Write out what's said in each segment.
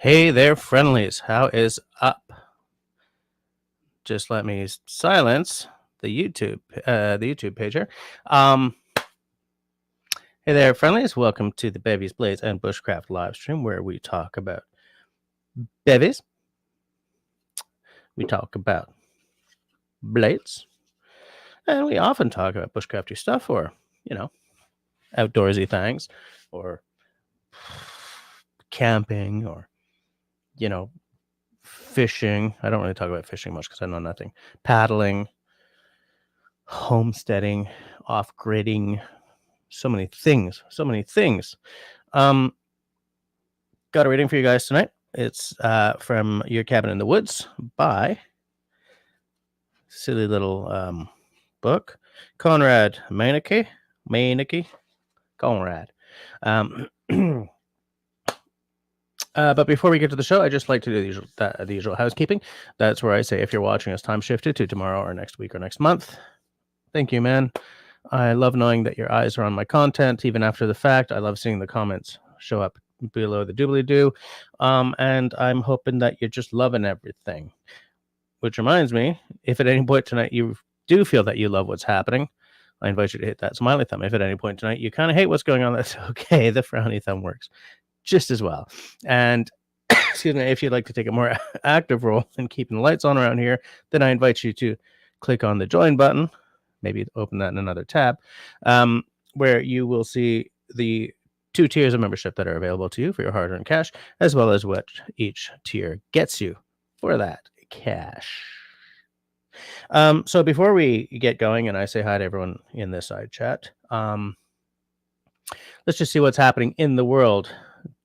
Hey there, friendlies. How is up? Just let me silence the YouTube page here. Hey there, friendlies. Welcome to the Bevies, Blades, and Bushcraft live stream, where we talk about bevies, we talk about blades, and we often talk about bushcrafty stuff, or outdoorsy things, or camping, or fishing. I don't really talk about fishing much because I know nothing. Paddling, homesteading, off-gridding, so many things. Got a reading for you guys tonight. It's from Your Cabin in the Woods by silly little book, Conrad Meinecke. Conrad. But before we get to the show, I just like to do the usual housekeeping. That's where I say, if you're watching us, time shifted to tomorrow or next week or next month. Thank you, man. I love knowing that your eyes are on my content, even after the fact. I love seeing the comments show up below the doobly-doo. And I'm hoping that you're just loving everything. Which reminds me, if at any point tonight you do feel that you love what's happening, I invite you to hit that smiley thumb. If at any point tonight you kind of hate what's going on, that's okay. The frowny thumb works just as well. And excuse me, if you'd like to take a more active role in keeping the lights on around here, then I invite you to click on the join button. Maybe open that in another tab, where you will see the 2 tiers of membership that are available to you for your hard-earned cash, as well as what each tier gets you for that cash. So before we get going, and I say hi to everyone in this side chat, let's just see what's happening in the world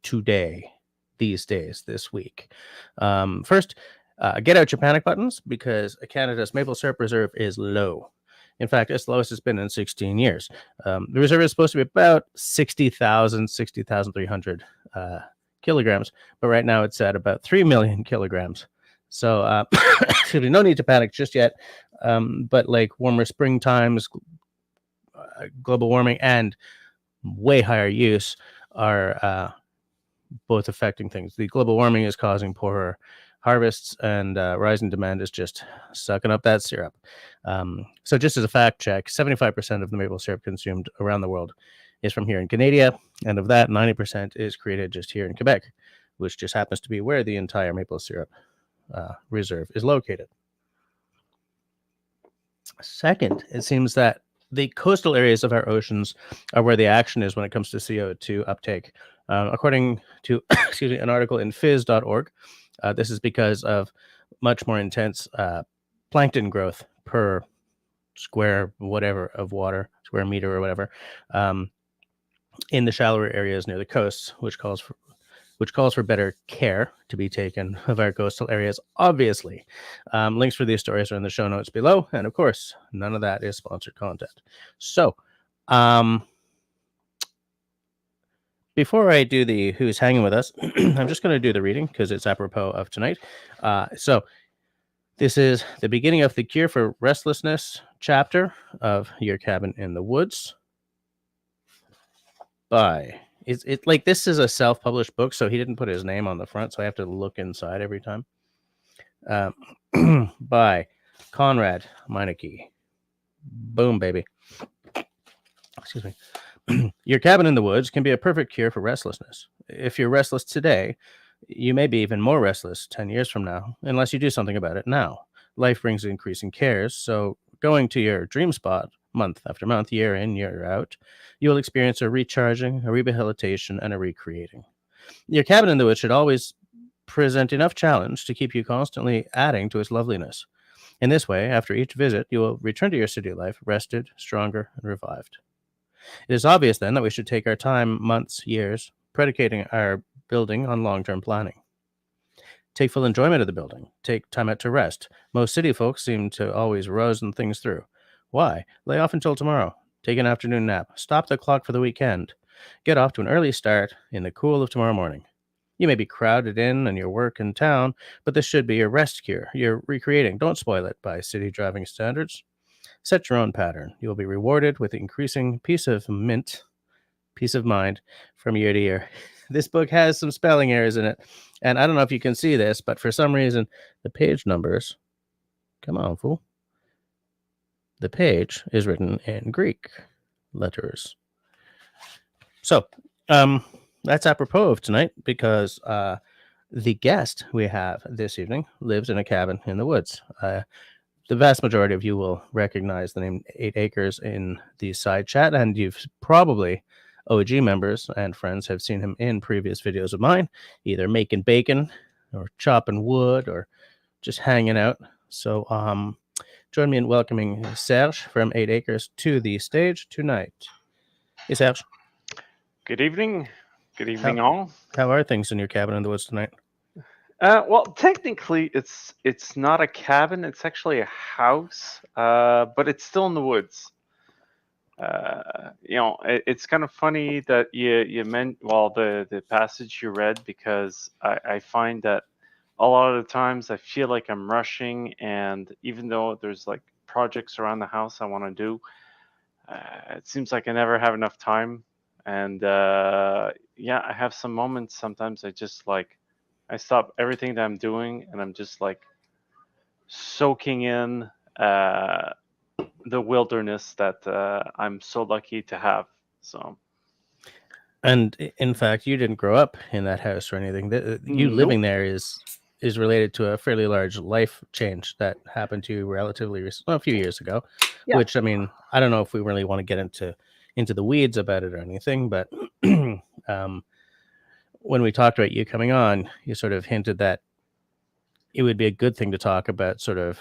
today, these days, this week. First, get out your panic buttons, because Canada's maple syrup reserve is low. In fact, it's the lowest it's been in 16 years. The reserve is supposed to be about 60,300 kilograms, but right now it's at about 3 million kilograms. So excuse me, no need to panic just yet. But like warmer spring times, global warming, and way higher use are both affecting things. The global warming is causing poorer harvests, and rising demand is just sucking up that syrup. So just as a fact check, 75% of the maple syrup consumed around the world is from here in Canada, and of that, 90% is created just here in Quebec, which just happens to be where the entire maple syrup reserve is located. Second, it seems that the coastal areas of our oceans are where the action is when it comes to CO2 uptake. According to an article in phys.org, this is because of much more intense plankton growth per square whatever of water, square meter or whatever, in the shallower areas near the coasts, which calls for better care to be taken of our coastal areas, obviously. Links for these stories are in the show notes below, and of course, none of that is sponsored content. So, before I do the who's hanging with us, I'm just going to do the reading because it's apropos of tonight. So this is the beginning of the Cure for Restlessness chapter of Your Cabin in the Woods by... It's like, this is a self-published book, so he didn't put his name on the front, so I have to look inside every time. By Conrad Meinecke. Boom, baby. Excuse me. Your Cabin in the Woods can be a perfect cure for restlessness. If you're restless today, you may be even more restless 10 years from now, unless you do something about it now. Life brings increasing cares, so going to your dream spot month after month, year in, year out, you will experience a recharging, a rehabilitation, and a recreating. Your Cabin in the Woods should always present enough challenge to keep you constantly adding to its loveliness. In this way, after each visit, you will return to your city life rested, stronger, and revived. It is obvious, then, that we should take our time, months, years, predicating our building on long-term planning. Take full enjoyment of the building. Take time out to rest. Most city folks seem to always run things through. Why? Lay off until tomorrow. Take an afternoon nap. Stop the clock for the weekend. Get off to an early start in the cool of tomorrow morning. You may be crowded in and your work in town, but this should be your rest cure. You're recreating. Don't spoil it by city driving standards. Set your own pattern. You will be rewarded with increasing peace of mind from year to year. this book has some spelling errors in it. And I don't know if you can see this, but for some reason, the page numbers, come on, fool. The page is written in Greek letters. So, that's apropos of tonight because the guest we have this evening lives in a cabin in the woods. The vast majority of you will recognize the name 8 Acres in the side chat, and you've probably, OG members and friends, have seen him in previous videos of mine, either making bacon or chopping wood or just hanging out. So join me in welcoming Serge from 8 Acres to the stage tonight. Hey, Serge. Good evening. Good evening, all. How are things in your cabin in the woods tonight? Well, technically, it's not a cabin. It's actually a house, but it's still in the woods. It's kind of funny that you meant the passage you read, because I find that a lot of the times I feel like I'm rushing, and even though there's like projects around the house I want to do, it seems like I never have enough time. And I have some moments sometimes I stop everything that I'm doing, and I'm just like soaking in the wilderness that I'm so lucky to have. So, and in fact, you didn't grow up in that house or anything. You living there is related to a fairly large life change that happened to you relatively a few years ago. Yeah. Which, I mean, I don't know if we really want to get into the weeds about it or anything, but when we talked about you coming on, you sort of hinted that it would be a good thing to talk about sort of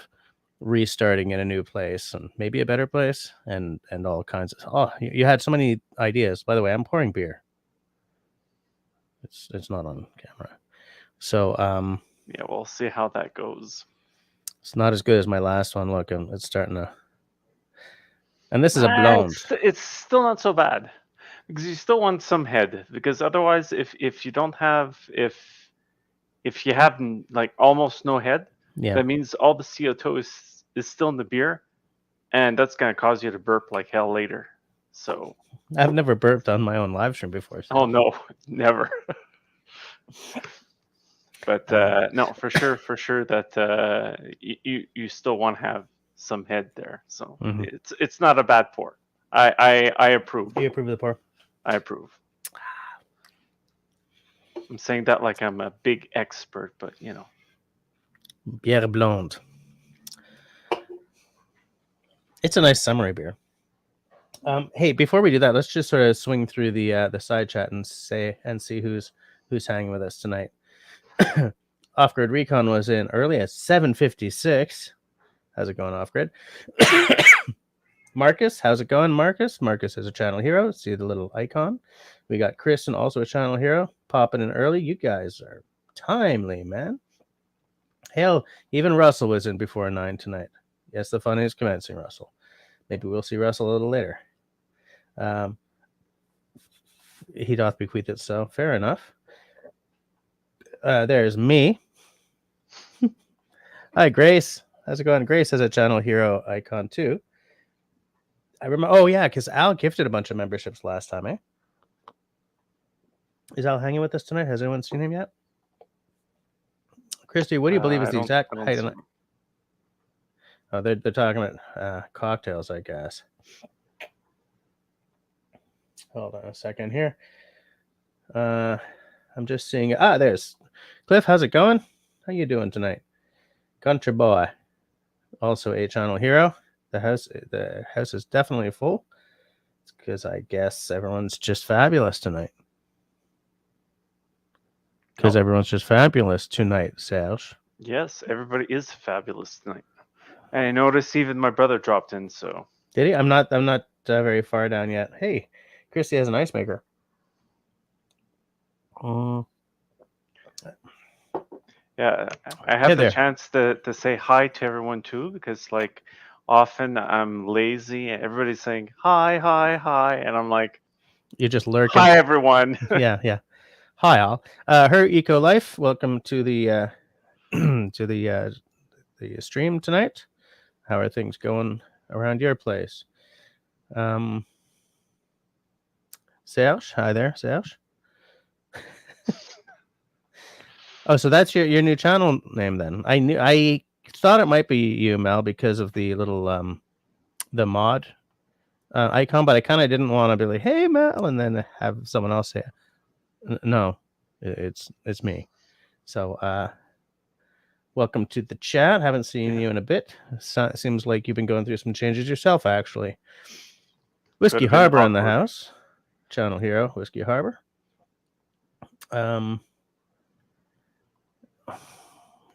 restarting in a new place and maybe a better place and all kinds of. You had so many ideas. By the way, I'm pouring beer. It's not on camera. So yeah, we'll see how that goes. It's not as good as my last one. Look, it's starting to. And this is a blonde. It's still not so bad, because you still want some head. Because otherwise, if you don't have if you have like almost no head, that means all the CO2 is still in the beer, and that's gonna cause you to burp like hell later. So I've never burped on my own live stream before. So. Oh no, never. But no, for sure that you still want to have some head there. So it's not a bad pour. I approve. You approve of the pour? I approve. I'm saying that like I'm a big expert, but you know. Bière blonde. It's a nice summery beer. Hey, before we do that, let's just sort of swing through the side chat and see who's hanging with us tonight. Off-Grid Recon was in early at 7:56. How's it going, Off-Grid? Marcus, how's it going, Marcus? Marcus is a channel hero. See the little icon. We got Kristen, also a channel hero, popping in early. You guys are timely, man. Hell, even Russell was in before 9 tonight. Yes, the fun is commencing, Russell. Maybe we'll see Russell a little later. He doth bequeath it, so fair enough. There's me. Hi, Grace. How's it going? Grace has a channel hero icon too. I remember. Oh yeah, because Al gifted a bunch of memberships last time, eh? Is Al hanging with us tonight? Has anyone seen him yet? Christy, what do you believe is the exact height of it? Oh, they're talking about cocktails, I guess. Hold on a second here. I'm just seeing. There's Cliff. How's it going? How you doing tonight? Country boy, also a channel hero. The house is definitely full. It's because I guess everyone's just fabulous tonight. Because everyone's just fabulous tonight, Serge. Yes, everybody is fabulous tonight. And I noticed even my brother dropped in. So did he? I'm not very far down yet. Hey, Christy has an ice maker. Yeah, I have the chance to say hi to everyone too, because like often I'm lazy and everybody's saying hi, and I'm like, you're just lurking. Hi everyone. yeah. Hi all. Her Eco Life, welcome to the to the stream tonight. How are things going around your place? Serge, hi there, Serge. Oh, so that's your new channel name then. I thought it might be you, Mel, because of the little the mod icon, but I kind of didn't want to be like, "Hey, Mel," and then have someone else say, "No, it's me." So, welcome to the chat. Haven't seen you in a bit. Seems like you've been going through some changes yourself, actually. Whiskey Could've been Harbor in the awkward. house. Channel Hero, Whiskey Harbor.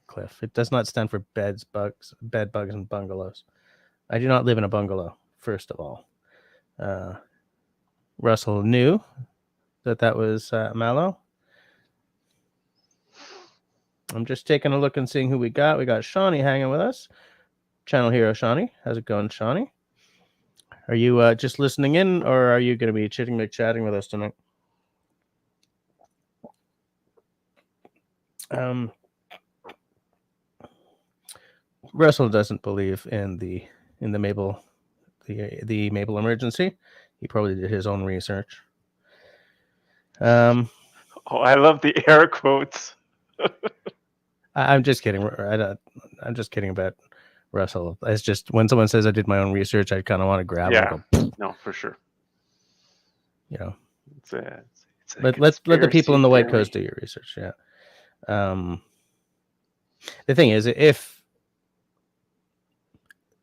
Cliff. It does not stand for bed bugs, and bungalows. I do not live in a bungalow, first of all. Russell knew that was Mallow. I'm just taking a look and seeing who we got. We got Shawnee hanging with us. Channel Hero Shawnee. How's it going, Shawnee? Are you just listening in, or are you going to be chatting with us tonight? Russell doesn't believe in the Mabel, the Mabel emergency. He probably did his own research. Oh, I love the air quotes. I'm just kidding. I'm just kidding about Russell. It's just when someone says I did my own research, I kind of want to grab him and go, no, for sure. You know, it's a let the people in the White theory. Coast do your research. Yeah. The thing is, if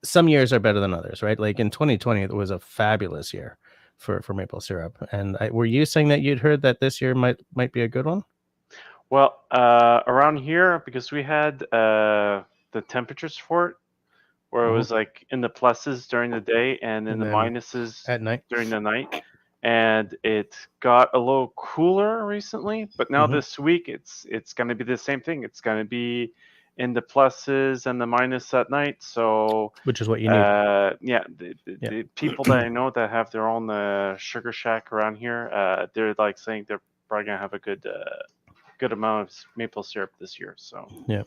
some years are better than others, right? Like in 2020, it was a fabulous year for maple syrup. And were you saying that you'd heard that this year might be a good one? Well, around here, because we had the temperatures for it, where it was like in the pluses during the day and in the minuses at night during the night, and it got a little cooler recently. But now this week, it's going to be the same thing. It's going to be in the pluses and the minus at night. So, which is what you need. The people that I know that have their own sugar shack around here, they're like saying they're probably gonna have a good amount of maple syrup this year. So yeah,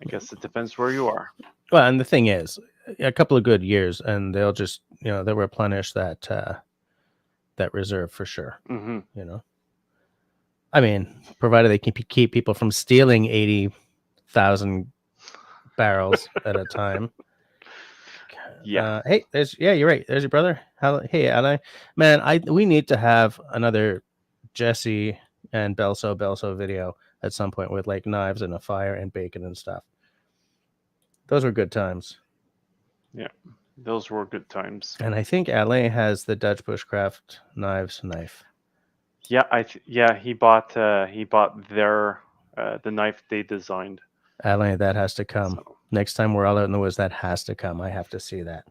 I guess it depends where you are. Well, and the thing is, a couple of good years, and they'll just they'll replenish that that reserve for sure. I mean, provided they can keep people from stealing 80,000 barrels at a time. Yeah. Hey, you're right. There's your brother. Hey, Ally. Man, we need to have another Jesse and Belso video at some point with like knives and a fire and bacon and stuff. Those were good times. Yeah, those were good times. And I think Ally has the Dutch Bushcraft knife. Yeah, he bought their the knife they designed. Ally, that has to come. So. Next time we're all out in the woods, that has to come. I have to see that.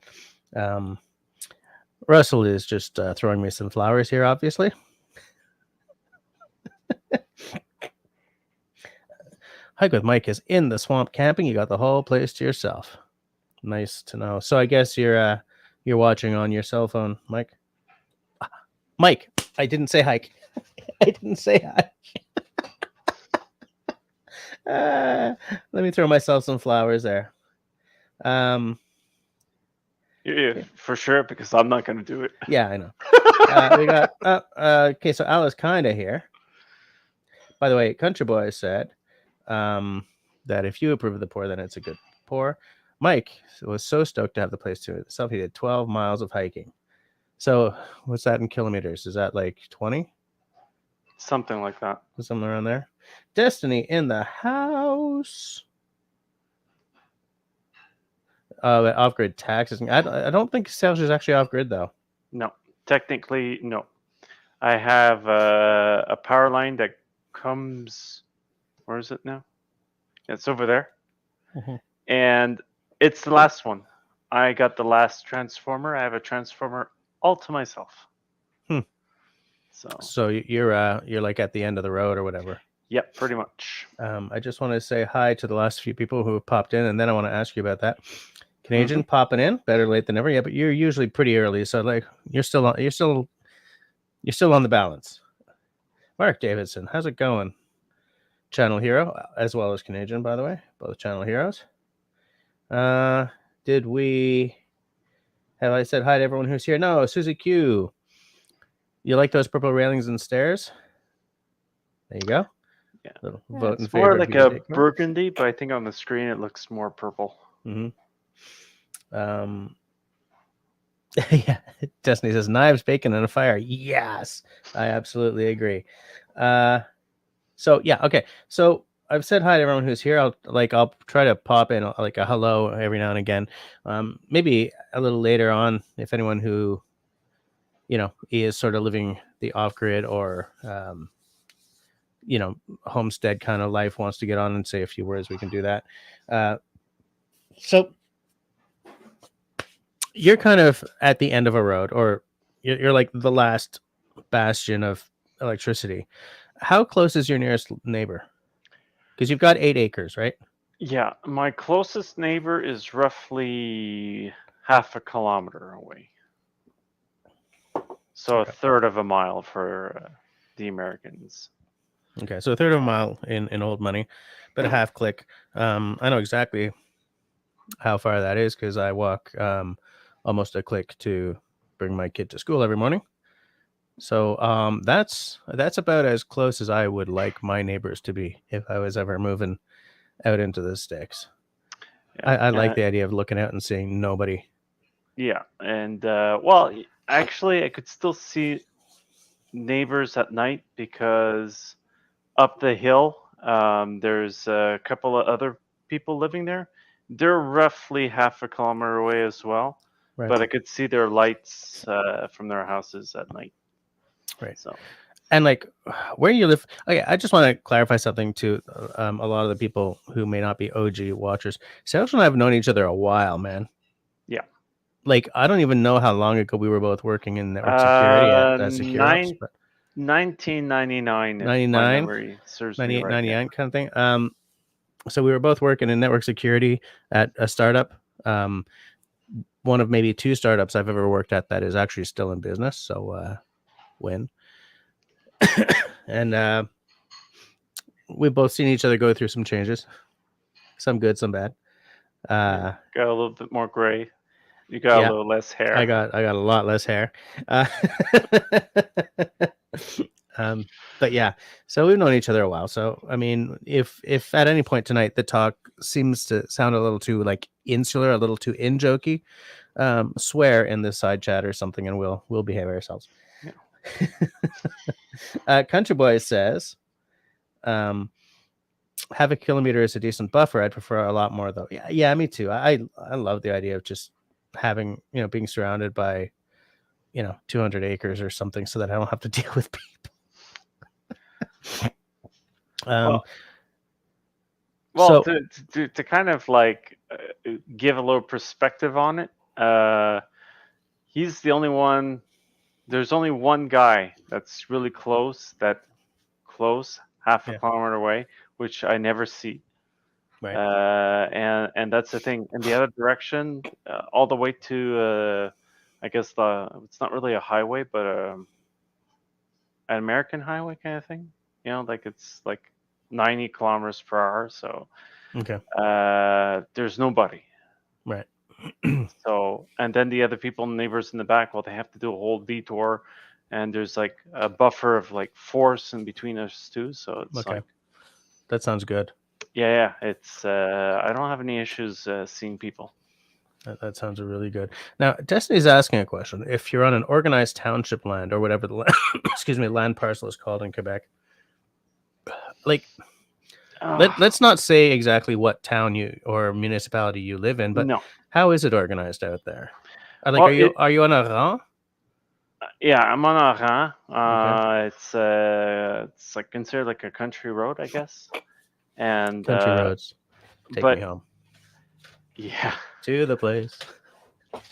Russell is just throwing me some flowers here, obviously. Hike with Mike is in the swamp camping. You got the whole place to yourself. Nice to know. So I guess you're watching on your cell phone, Mike. Mike, I didn't say hike. I didn't say hike. Let me throw myself some flowers there. Yeah, for sure, because I'm not going to do it. Yeah, I know. We got okay. So Al is kind of here. By the way, Country Boy said that if you approve of the pour, then it's a good pour. Mike was so stoked to have the place to himself. He did 12 miles of hiking. So what's that in kilometers? Is that like 20? Something like that. Something around there. Destiny in the house. Off-grid taxes. I don't think sales is actually off-grid though. No, technically no. I have a power line that comes. Where is it now? It's over there, and it's the last one. I got the last transformer. I have a transformer all to myself. So you're like at the end of the road or whatever. Yep, pretty much. I just want to say hi to the last few people who have popped in, and then I want to ask you about that. Canadian popping in, better late than never. Yeah, but you're usually pretty early, so like you're still on the balance. Mark Davidson, how's it going? Channel Hero, as well as Canadian, by the way, both channel heroes. Have I said hi to everyone who's here? No, Susie Q. You like those purple railings and stairs? There you go. Little Yeah, vote in it's more favor of like your a take. burgundy, but I think on the screen it looks more purple. Yeah, Destiny says knives, bacon, and a fire. Yes, I absolutely agree. So yeah, okay. So I've said hi to everyone who's here. I'll try to pop in like a hello every now and again. Maybe a little later on, if anyone who is sort of living the off grid or homestead kind of life wants to get on and say a few words, we can do that. So you're kind of at the end of a road, or you're like the last bastion of electricity. How close is your nearest neighbor? Because you've got 8 acres, right? Yeah, my closest neighbor is roughly half a kilometer away. So Okay. a third of a mile for the Americans. Okay, so a third of a mile in old money, but a half click. I know exactly how far that is because I walk almost a click to bring my kid to school every morning. So that's about as close as I would like my neighbors to be if I was ever moving out into the sticks. Yeah, I like the idea of looking out and seeing nobody. yeah, and well, actually, I could still see neighbors at night because up the hill, there's a couple of other people living there. They're roughly half a kilometer away as well, Right. but I could see their lights from their houses at night. Right. So, And like where you live, okay, I just want to clarify something to a lot of the people who may not be OG watchers. Sergio and I have known each other a while, man. yeah. Like I don't even know how long ago we were both working in network security at SecureOps, but 1999, if my 99, memory serves me 98, right. Yeah. 99 kind of thing. So we were both working in network security at a startup. One of maybe 2 startups I've ever worked at that is actually still in business. So win. And we've both seen each other go through some changes, some good, some bad. Got a little bit more gray. You got a Yeah, little less hair. I got a lot less hair. But yeah, so we've known each other a while. So I mean, if at any point tonight the talk seems to sound a little too like insular, a little too in jokey, swear in this side chat or something, and we'll behave ourselves. Yeah. Country Boy says, half a kilometer is a decent buffer. I'd prefer a lot more though. Yeah, me too. I love the idea of just having being surrounded by 200 acres or something, so that I don't have to deal with people. Well, So to kind of like give a little perspective on it, he's the only one. There's only one guy that's really close, half a Yeah. kilometer away, which I never see. Right. And that's the thing. In the other direction, all the way to I guess it's not really a highway, but an American highway kind of thing. Like it's like 90 kilometers per hour. So Okay. there's nobody. Right. So, and then the other people, neighbors in the back, well, they have to do a whole detour, and there's like a buffer of like force in between us too. So it's Okay. like, That sounds good. yeah, it's I don't have any issues seeing people. That sounds really good. Now, Destiny's asking a question. If you're on an organized township land or whatever the land, land parcel is called in Quebec, like let's not say exactly what town or municipality you live in, but No. how is it organized out there? Well, Are you on a rang? yeah, I'm on a rang. Okay. It's like considered like a country road, I guess. And Country roads. Take me home. Yeah. To the place.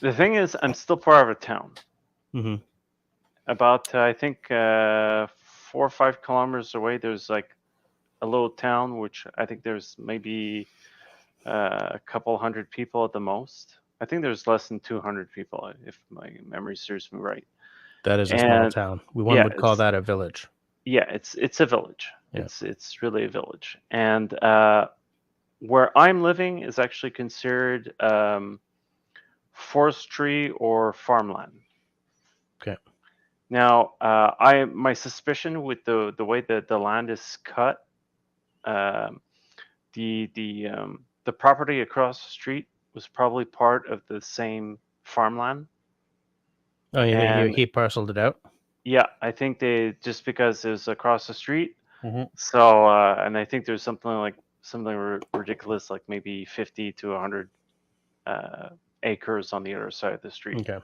The thing is, I'm still part of a town. Mm-hmm. About I think 4 or 5 kilometers away, there's like a little town, which I think there's maybe a couple hundred people at the most. I think there's less than 200 people, if my memory serves me right. That is a small town. One would call that a village. Yeah, it's a village. Yeah. It's really a village. And where I'm living is actually considered forestry or farmland. Okay. Now, my suspicion with the way that the land is cut the property across the street was probably part of the same farmland. Oh, you think And he parceled it out? yeah, I think they just because it was across the street. Mm-hmm. So and I think there's something ridiculous, like maybe 50 to 100 acres on the other side of the street, Okay.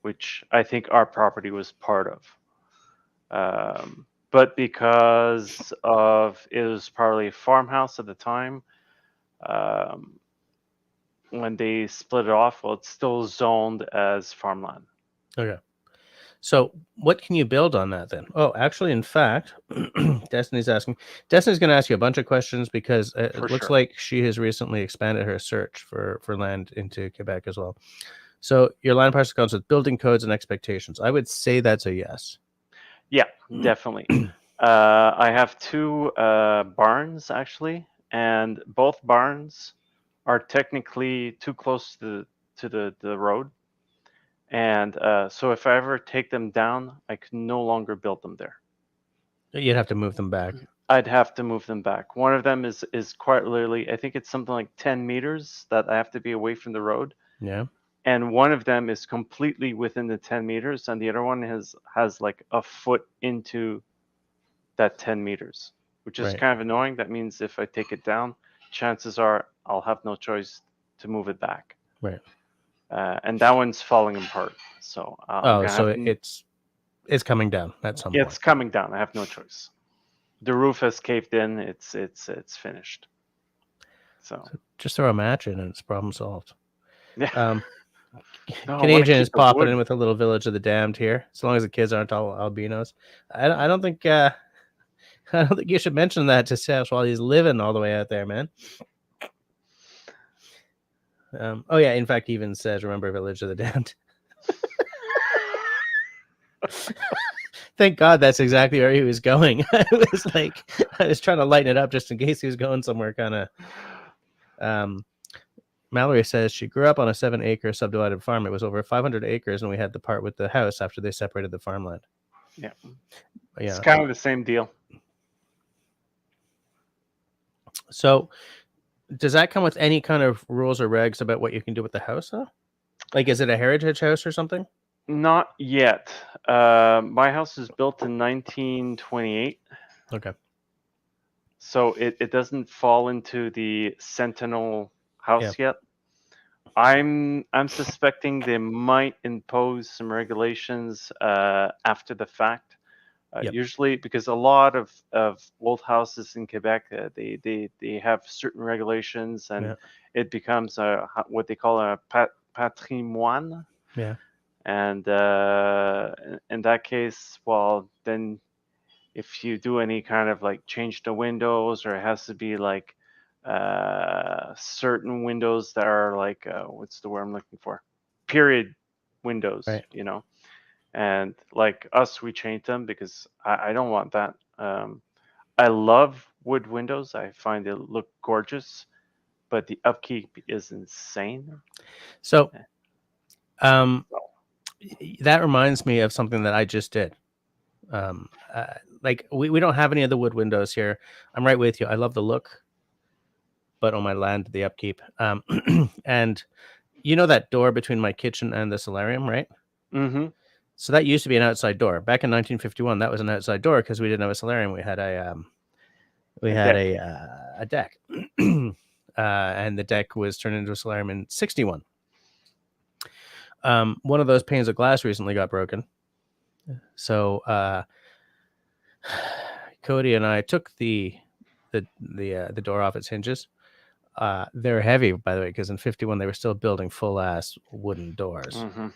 which I think our property was part of. But because of it was probably a farmhouse at the time, um, when they split it off, well, it's still zoned as farmland. Okay. So what can you build on that then? Oh, actually, in fact, Destiny's asking. Destiny's going to ask you a bunch of questions because it For looks sure. like she has recently expanded her search for land into Quebec as well. So your land parcel comes with building codes and expectations. I would say that's a yes. Yeah, definitely. I have two barns actually, and both barns are technically too close to the road. And so if I ever take them down, I can no longer build them there. You'd have to move them back. I'd have to move them back. One of them is quite literally, I think it's something like 10 meters that I have to be away from the road. Yeah. And one of them is completely within the 10 meters, and the other one has like a foot into that 10 meters, which is Right. kind of annoying. That means if I take it down, chances are I'll have no choice to move it back. Right. And that one's falling apart. So it's coming down at some point. It's coming down. I have no choice. The roof has caved in. It's finished. So just throw a match in and it's problem solved. Yeah. No, Canadian is popping in with a little Village of the Damned here. As long as the kids aren't all albinos, I don't think I don't think you should mention that to Seth while he's living all the way out there, man. Oh yeah, in fact, he even says, "Remember Village of the Damned." Thank God that's exactly where he was going. I was trying to lighten it up just in case he was going somewhere kind of. Mallory says she grew up on a 7-acre subdivided farm. It was over 500 acres, and we had the part with the house after they separated the farmland. Yeah. It's kind of the same deal. So, does that come with any kind of rules or regs about what you can do with the house, though? Like, is it a heritage house or something? Not yet. My house is built in 1928. Okay. So it doesn't fall into the Sentinel house yet. I'm suspecting they might impose some regulations after the fact. Usually, because a lot of old houses in Quebec, they have certain regulations, and it becomes what they call a patrimoine. Yeah. And in that case, well, then if you do any kind of like change the windows, or it has to be like certain windows that are like what's the word I'm looking for? Period windows, right. You know. And like us, we change them because I don't want that. I love wood windows. I find they look gorgeous, but the upkeep is insane. So, that reminds me of something that I just did. Like we don't have any of the wood windows here. I'm right with you. I love the look, but on my land, the upkeep. And you know that door between my kitchen and the solarium, right? Mm-hmm. So that used to be an outside door. Back in 1951, that was an outside door because we didn't have a solarium. We had a deck, and the deck was turned into a solarium in 61. One of those panes of glass recently got broken. So Cody and I took the door off its hinges. They're heavy, by the way, because in 51 they were still building full ass wooden doors. Mm-hmm.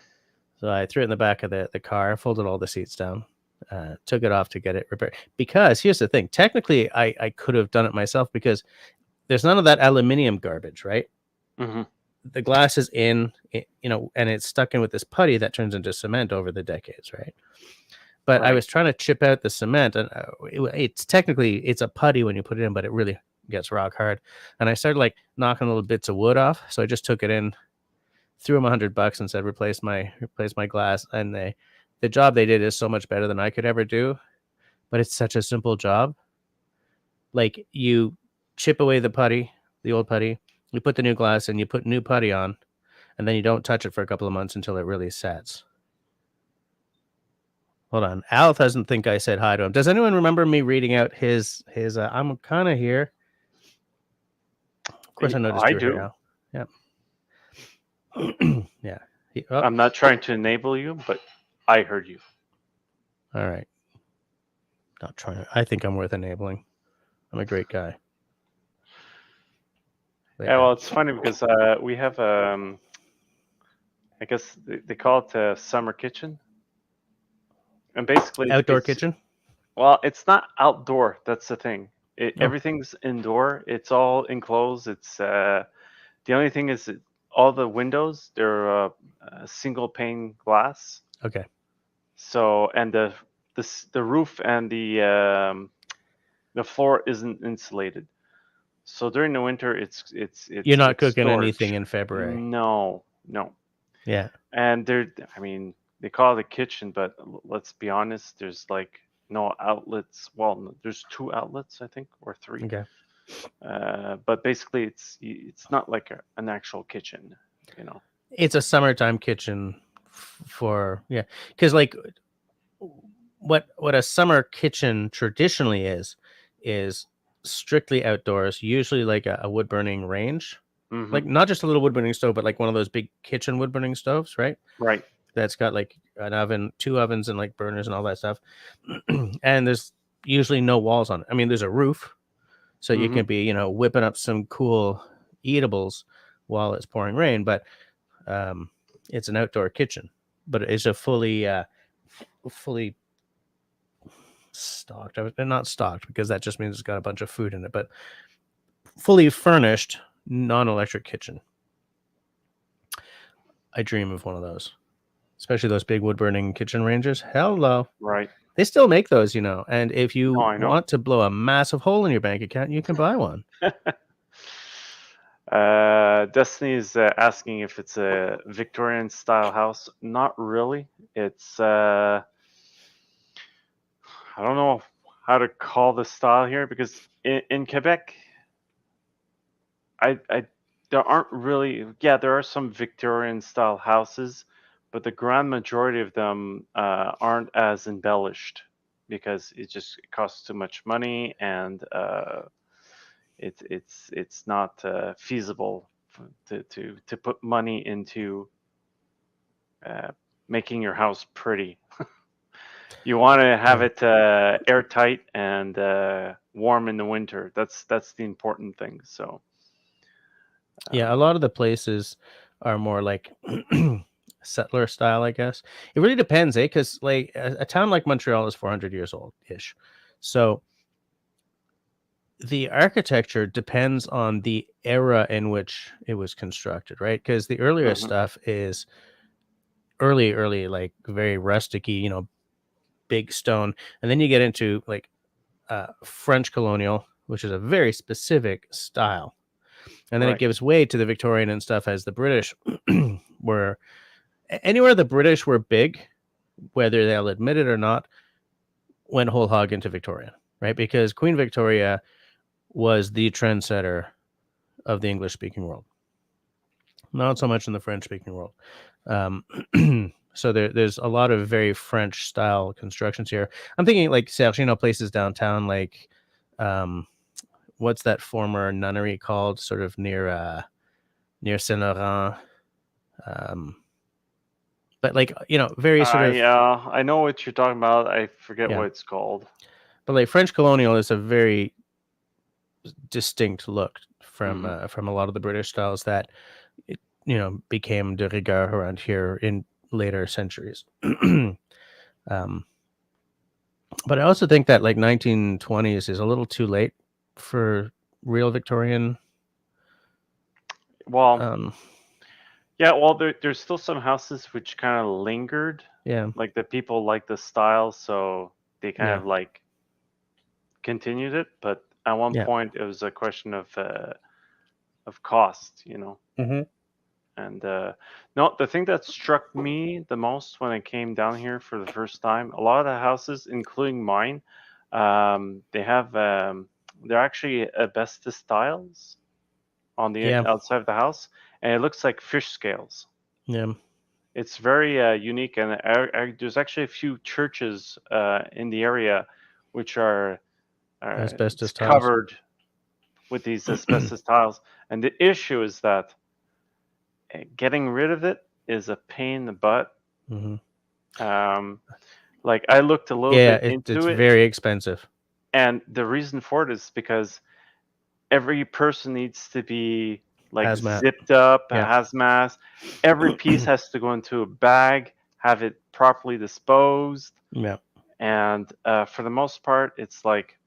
So I threw it in the back of the car, folded all the seats down, took it off to get it repaired. Because here's the thing: technically, I could have done it myself because there's none of that aluminium garbage, right? Mm-hmm. The glass is in, and it's stuck in with this putty that turns into cement over the decades, right? But I was trying to chip out the cement, and it's technically a putty when you put it in, but it really gets rock hard. And I started like knocking little bits of wood off, so I just took it in, threw them $100 and said replace my glass. And the job they did is so much better than I could ever do, but it's such a simple job. Like you chip away the putty, the old putty, you put the new glass, and you put new putty on, and then you don't touch it for a couple of months until it really sets. Hold on. Al doesn't think I said hi to him. Does anyone remember me reading out his I'm kind of here. Of course, I noticed I you were here, do. Al. Yeah. Yeah. I'm not trying to enable you, but I heard you. All right. Not trying to. I think I'm worth enabling. I'm a great guy. But Yeah, well, it's funny because we have I guess they call it a summer kitchen, and basically outdoor it's kitchen. well, it's not outdoor. That's the thing. Oh. Everything's indoor. It's all enclosed. It's the only thing is that all the windows they're single pane glass. Okay. So and the roof and the floor isn't insulated. So during the winter, it's You're not it's cooking storage. anything in February. No. Yeah. And I mean, they call it a kitchen, but let's be honest, there's like no outlets. Well, there's 2 outlets, I think, or 3. Okay. But basically, it's not like an actual kitchen, you know. It's a summertime kitchen for because like what a summer kitchen traditionally is strictly outdoors, usually like a wood burning range. Mm-hmm. Like not just a little wood burning stove, but like one of those big kitchen wood burning stoves, right? Right. That's got like an oven, 2 ovens, and like burners and all that stuff. And there's usually no walls on it. I mean, there's a roof, so you can be, whipping up some cool eatables while it's pouring rain. But it's an outdoor kitchen, but it's a fully stocked. Not stocked because that just means it's got a bunch of food in it, but fully furnished, non-electric kitchen. I dream of one of those, especially those big wood burning kitchen ranges. Hello. Right. They still make those, and if you I know. want to blow a massive hole in your bank account, you can buy one. Destiny is asking if it's a Victorian style house. Not really. It's I don't know how to call the style here because in Quebec, I there aren't really. Yeah, there are some Victorian style houses, but the grand majority of them aren't as embellished because it just costs too much money and it's not feasible to put money into making your house pretty. You want to have it airtight and warm in the winter. That's the important thing. So yeah, a lot of the places are more like settler style, I guess. It really depends, because like a town like Montreal is 400 years old ish, so the architecture depends on the era in which it was constructed, right? Because the earlier stuff is early, like very rusticy, big stone, and then you get into like French colonial, which is a very specific style, and then it gives way to the Victorian and stuff as the British were. Anywhere the British were big, whether they'll admit it or not, went whole hog into Victorian, right? Because Queen Victoria was the trendsetter of the English-speaking world, not so much in the French-speaking world. So there's a lot of very French-style constructions here. I'm thinking like Sergino places downtown, like what's that former nunnery called? Sort of near Saint Laurent. But like very sort of yeah, I know what you're talking about. I forget what it's called. But like French colonial is a very distinct look from a lot of the British styles that became de rigueur around here in later centuries. But I also think that like 1920s is a little too late for real Victorian. Well, yeah, well, there's still some houses which kind of lingered. Yeah, like the people like the style, so they kind of like continued it. But at one point, it was a question of cost, And no, the thing that struck me the most when I came down here for the first time, a lot of the houses, including mine, they have they're actually asbestos tiles on the Yeah. outside of the house, and it looks like fish scales. Yeah. It's very unique, and there's actually a few churches in the area which are Asbestos it's tiles. covered with these asbestos tiles. And the issue is that getting rid of it is a pain in the butt. Like I looked a little bit into it's it, very expensive. and the reason for it is because every person needs to be like Hazmat. zipped up, Yeah. hazmat. Every piece has to go into a bag, have it properly disposed. Yeah. And for the most part, it's like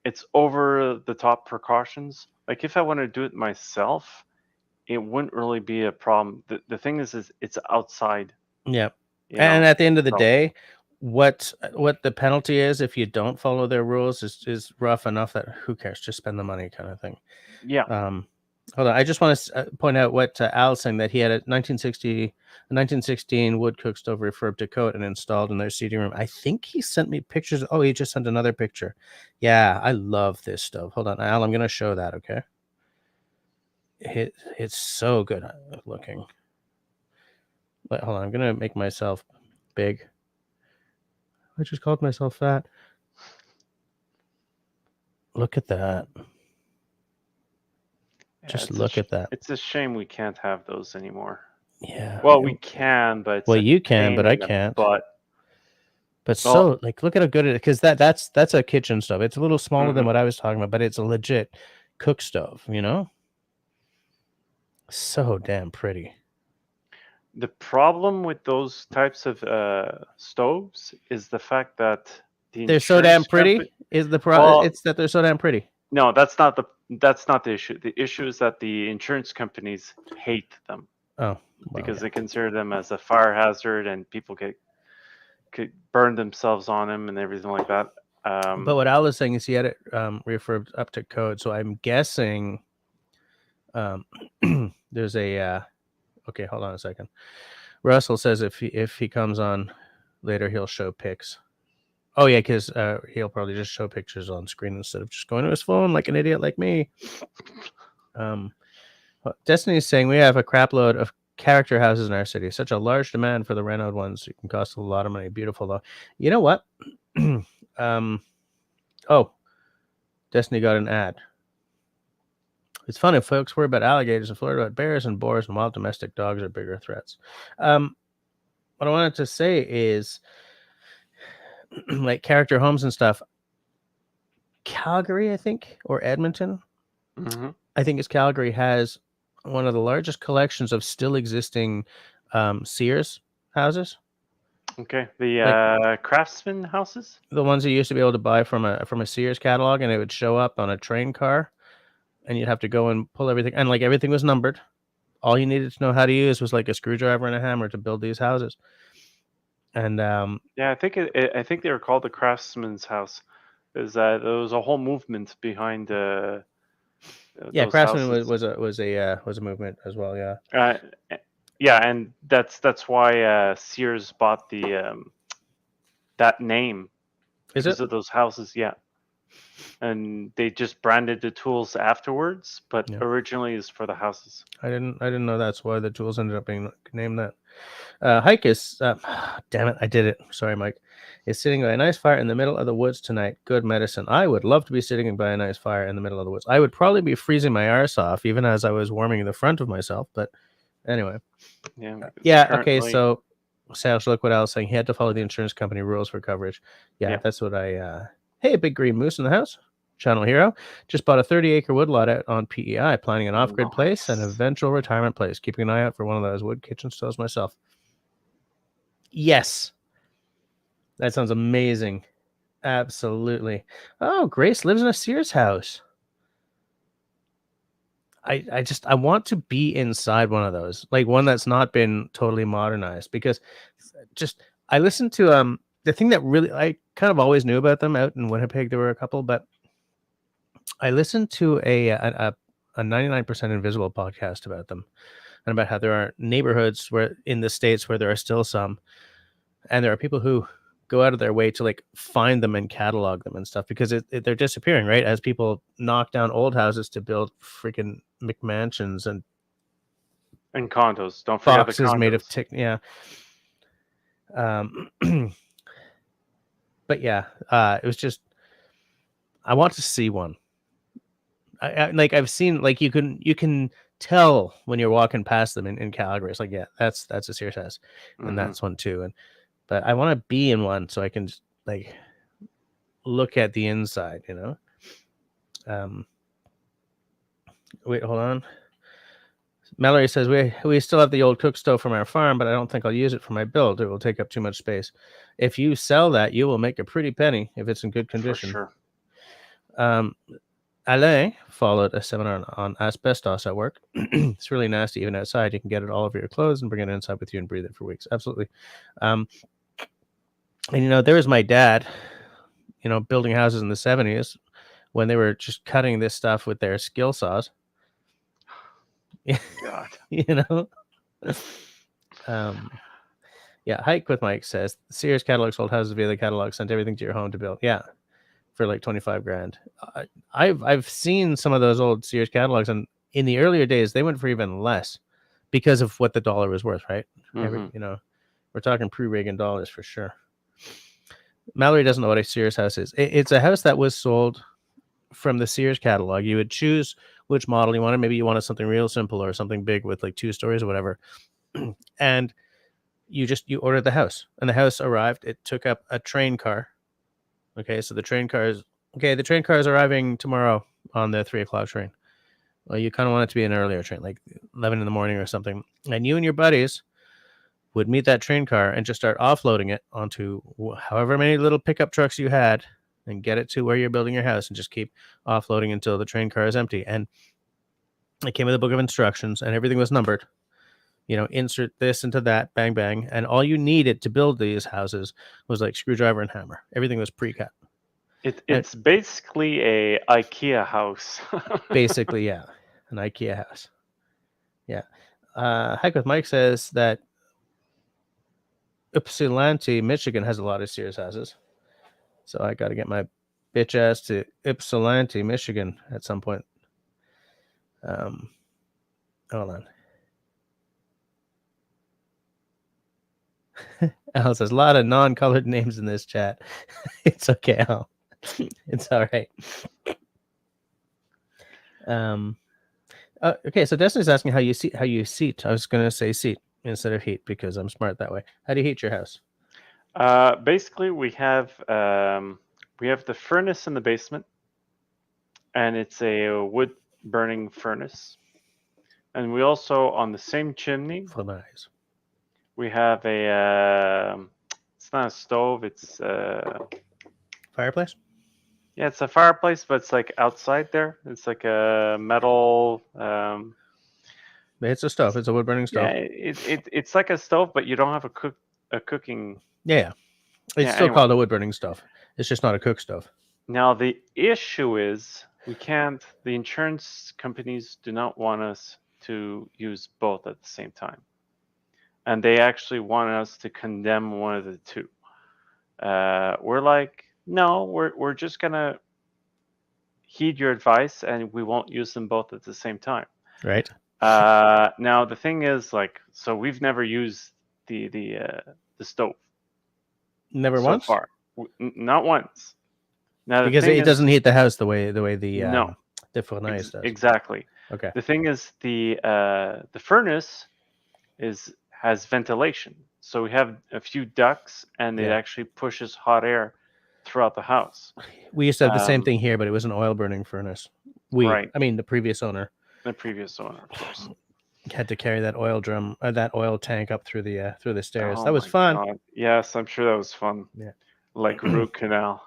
it's over the top precautions. Like if I want to do it myself, it wouldn't really be a problem. The thing is it's outside. Yeah. You And know? at the end of the So, day, what the penalty is if you don't follow their rules is rough enough that who cares? Just spend the money, kind of thing. yeah. Hold on, I just want to point out what Al's saying, that he had a 1916 wood cook stove refurbed to CÔTE and installed in their seating room. I think he sent me pictures. Oh, he just sent another picture. Yeah, I love this stove. Hold on, Al, I'm going to show that. Okay, it's so good looking. But hold on, I'm going to make myself big. I just called myself fat. Look at that. Just look at that. It's a shame we can't have those anymore. Yeah. Well, we can, but well, you can, but I can't. But so, like, look at how good it is, because that's a kitchen stove. It's a little smaller than what I was talking about, but it's a legit cook stove. You know, so damn pretty. The problem with those types of stoves is the fact that they're so damn pretty. Is the problem? It's that they're so damn pretty. No, that's not the issue. The issue is that the insurance companies hate them. Oh, because they consider them as a fire hazard, and people could burn themselves on them and everything like that. But what Al was saying is he had it refurbed up to code. So I'm guessing there's a okay, hold on a second. Russell says if he comes on later, he'll show pics. Oh yeah, because he'll probably just show pictures on screen instead of just going to his phone like an idiot like me. Destiny is saying we have a crap load of character houses in our city. Such a large demand for the renoed ones. It can cost a lot of money. Beautiful though. You know what? Oh, Destiny got an ad. It's funny, folks worry about alligators in Florida, about bears and boars and wild domestic dogs are bigger threats. What I wanted to say is, like character homes and stuff. Calgary, I think, or Edmonton. I think it's Calgary has one of the largest collections of still existing Sears houses. Okay, the craftsman houses, the ones you used to be able to buy from a Sears catalog, and it would show up on a train car, and you'd have to go and pull everything, and like everything was numbered. All you needed to know how to use was like a screwdriver and a hammer to build these houses. And yeah, I think I think they were called the craftsman's house. Is that there was a whole movement behind yeah, craftsman was a movement as well. Yeah. Yeah, and that's why Sears bought the that name because of those houses. Yeah, and they just branded the tools afterwards, but originally is for the houses. I didn't know that's why the tools ended up being named that. Hike is damn it, I did it. Sorry, Mike. Is sitting by a nice fire in the middle of the woods tonight. Good medicine. I would love to be sitting by a nice fire in the middle of the woods. I would probably be freezing my arse off even as I was warming the front of myself, but anyway. Yeah. Okay. So, Sash, look what I was saying. He had to follow the insurance company rules for coverage. Yeah. That's what I. Hey, big green moose in the house. Channel hero just bought a 30-acre woodlot out on PEI, planning an off-grid place and eventual retirement place. Keeping an eye out for one of those wood kitchen stoves myself. Yes, that sounds amazing. Absolutely. Oh, Grace lives in a Sears house. I want to be inside one of those, like one that's not been totally modernized, because I listened to the thing that really I kind of always knew about them out in Winnipeg. There were a couple, but I listened to a 99% Invisible podcast about them, and about how there are neighborhoods where in the States where there are still some, and there are people who go out of their way to like find them and catalog them and stuff, because they're disappearing, right? As people knock down old houses to build freaking McMansions and condos. Don't forget the boxes condos. made of yeah. But yeah, it was just, I want to see one. Like I've seen, like you can tell when you're walking past them in Calgary. It's like, yeah, that's a Sears house, and that's one too. But I want to be in one so I can just, like, look at the inside, you know. Wait, hold on. Mallory says we still have the old cook stove from our farm, but I don't think I'll use it for my build. It will take up too much space. If you sell that, you will make a pretty penny if it's in good condition. For sure. Alain followed a seminar on asbestos at work. It's really nasty even outside. You can get it all over your clothes and bring it inside with you and breathe it for weeks. Absolutely. And you know, there was my dad, you know, building houses in the 70s when they were just cutting this stuff with their skill saws. God. You know. Yeah, Hike with Mike says Sears catalog sold houses via the catalog, sent everything to your home to build. Yeah, for like 25 grand. I've seen some of those old Sears catalogs, and in the earlier days they went for even less because of what the dollar was worth, right? You know, we're talking pre-Reagan dollars for sure. Mallory doesn't know what a Sears house is. It's a house that was sold from the Sears catalog. You would choose which model you wanted. Maybe you wanted something real simple or something big with like 2 stories or whatever. And you ordered the house, and the house arrived. It took up a train car. Okay, so the train car is arriving tomorrow on the 3 o'clock train. Well, you kind of want it to be an earlier train, like 11 in the morning or something. And you and your buddies would meet that train car and just start offloading it onto however many little pickup trucks you had and get it to where you're building your house, and just keep offloading until the train car is empty. And it came with a book of instructions, and everything was numbered. You know, insert this into that, bang, bang. And all you needed to build these houses was like screwdriver and hammer. Everything was pre-cut. It's basically a IKEA house. Basically, yeah. An IKEA house. Yeah. Hike with Mike says that Ypsilanti, Michigan has a lot of Sears houses. So I got to get my bitch ass to Ypsilanti, Michigan at some point. Hold on. Al says a lot of non-colored names in this chat. It's okay, Al. It's all right. Okay, so Destiny's asking how you seat. I was gonna say seat instead of heat because I'm smart that way. How do you heat your house? Basically, we have the furnace in the basement, and it's a wood burning furnace. And we also, on the same chimney, we have a it's not a stove, it's fireplace. Yeah, it's a fireplace, but it's like outside there. It's like a metal. It's a stove. It's a wood burning stove. Yeah, it's like a stove, but you don't have a cooking. Yeah. It's still called a wood burning stove. It's just not a cook stove. Now the issue is we can't. The insurance companies do not want us to use both at the same time, and they actually want us to condemn one of the two. We're like, no, we're just gonna heed your advice, and we won't use them both at the same time. Right. Now the thing is, like, so we've never used the stove. Never so once. Far, not once. Now because it doesn't heat the house the way the fournaise does. Exactly. Okay. The thing is, the furnace has ventilation, so we have a few ducts, and it actually pushes hot air throughout the house. We used to have the same thing here, but it was an oil burning furnace. I mean, the previous owner. The previous owner, of course. Had to carry that oil drum, that oil tank up through the stairs. That was fun. God. Yes, I'm sure that was fun. Yeah. Like root canal.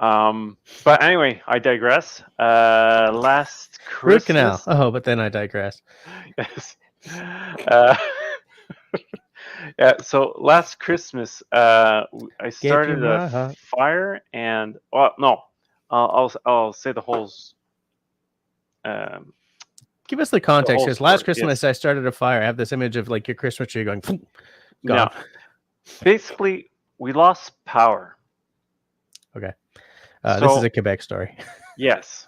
But anyway, I digress. Last Christmas. Root canal. Oh, but then I digress. Yes. Yeah. So last Christmas, I started a fire, and I'll say the whole. Give us the context, because last Christmas I started a fire. I have this image of like your Christmas tree going. Gone. Basically, we lost power. Okay. This is a Quebec story. Yes.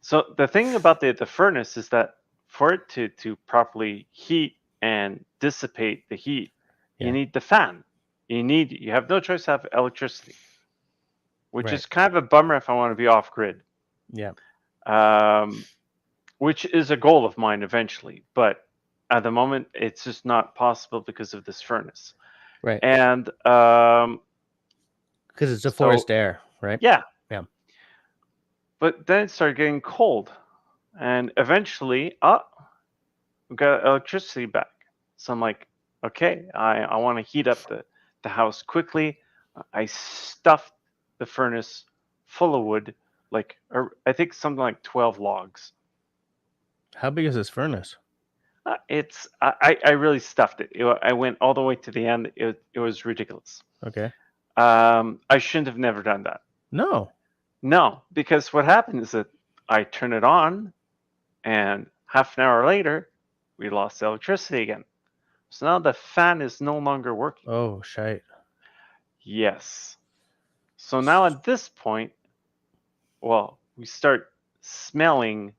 So the thing about the furnace is that for it to properly heat and dissipate the heat, Yeah. you need the fan. You have no choice to have electricity, which Right. is kind of a bummer if I want to be off grid. Yeah. Which is a goal of mine eventually, but at the moment it's just not possible because of this furnace. Right. And because it's a forced air, right? Yeah. Yeah. But then it started getting cold, and eventually, we got electricity back. So I'm like, okay, I want to heat up the house quickly. I stuffed the furnace full of wood, like I think something like 12 logs. How big is this furnace? I really stuffed it. I went all the way to the end. It was ridiculous. Okay. I shouldn't have never done that. No, because what happened is that I turn it on, and half an hour later, we lost electricity again. So now the fan is no longer working. Oh, shite. Yes. So now at this point, well, we start smelling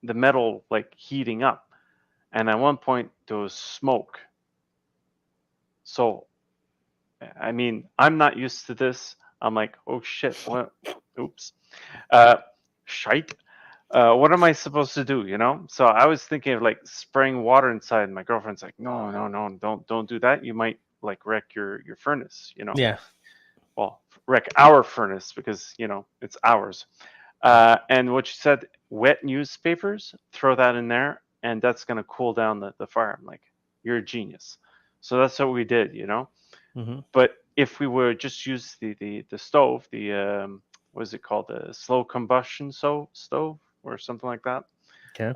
the metal like heating up. And at one point, there was smoke. So, I mean, I'm not used to this. I'm like, oh shit, what? Oops. Shite. What am I supposed to do? So I was thinking of like spraying water inside. And my girlfriend's like, no, don't do that. You might like wreck your furnace. Yeah. Well, wreck our furnace because it's ours. And what she said, wet newspapers, throw that in there, and that's gonna cool down the fire. I'm like, you're a genius. So that's what we did. Mm-hmm. But if we would just use the stove, the what is it called, the slow combustion stove or something like that, Okay.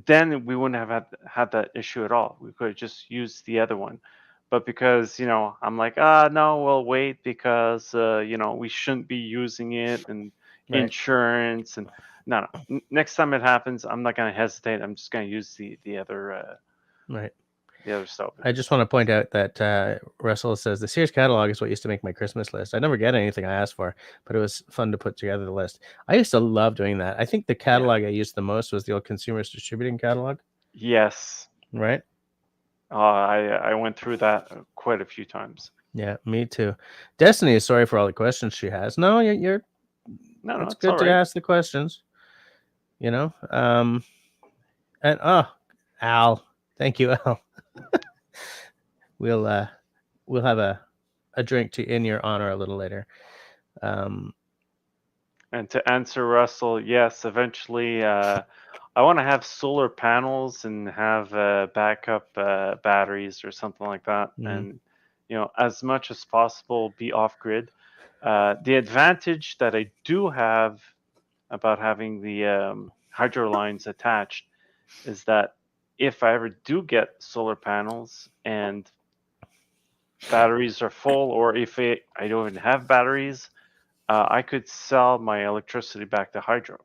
then we wouldn't have had that issue at all. We could have just used the other one. But because I'm like, no, we'll wait because we shouldn't be using it, and Right. insurance, and no. Next time it happens, I'm not gonna hesitate. I'm just gonna use the other Right. the other stove. I just want to point out that Russell says the Sears catalog is what used to make my Christmas list. I never get anything I asked for, but it was fun to put together the list. I used to love doing that. I think the catalog I used the most was the old Consumers Distributing catalog. Yes. Right. I went through that quite a few times. Yeah, me too. Destiny is sorry for all the questions she has. No, you're No, it's it's good all to right. ask the questions. And Al, thank you, Al. we'll have a drink in your honor a little later. And to answer Russell, yes, eventually I want to have solar panels and have backup batteries or something like that. And, as much as possible, be off grid. The advantage that I do have about having the hydro lines attached is that if I ever do get solar panels and batteries are full, or if I don't even have batteries, I could sell my electricity back to hydro.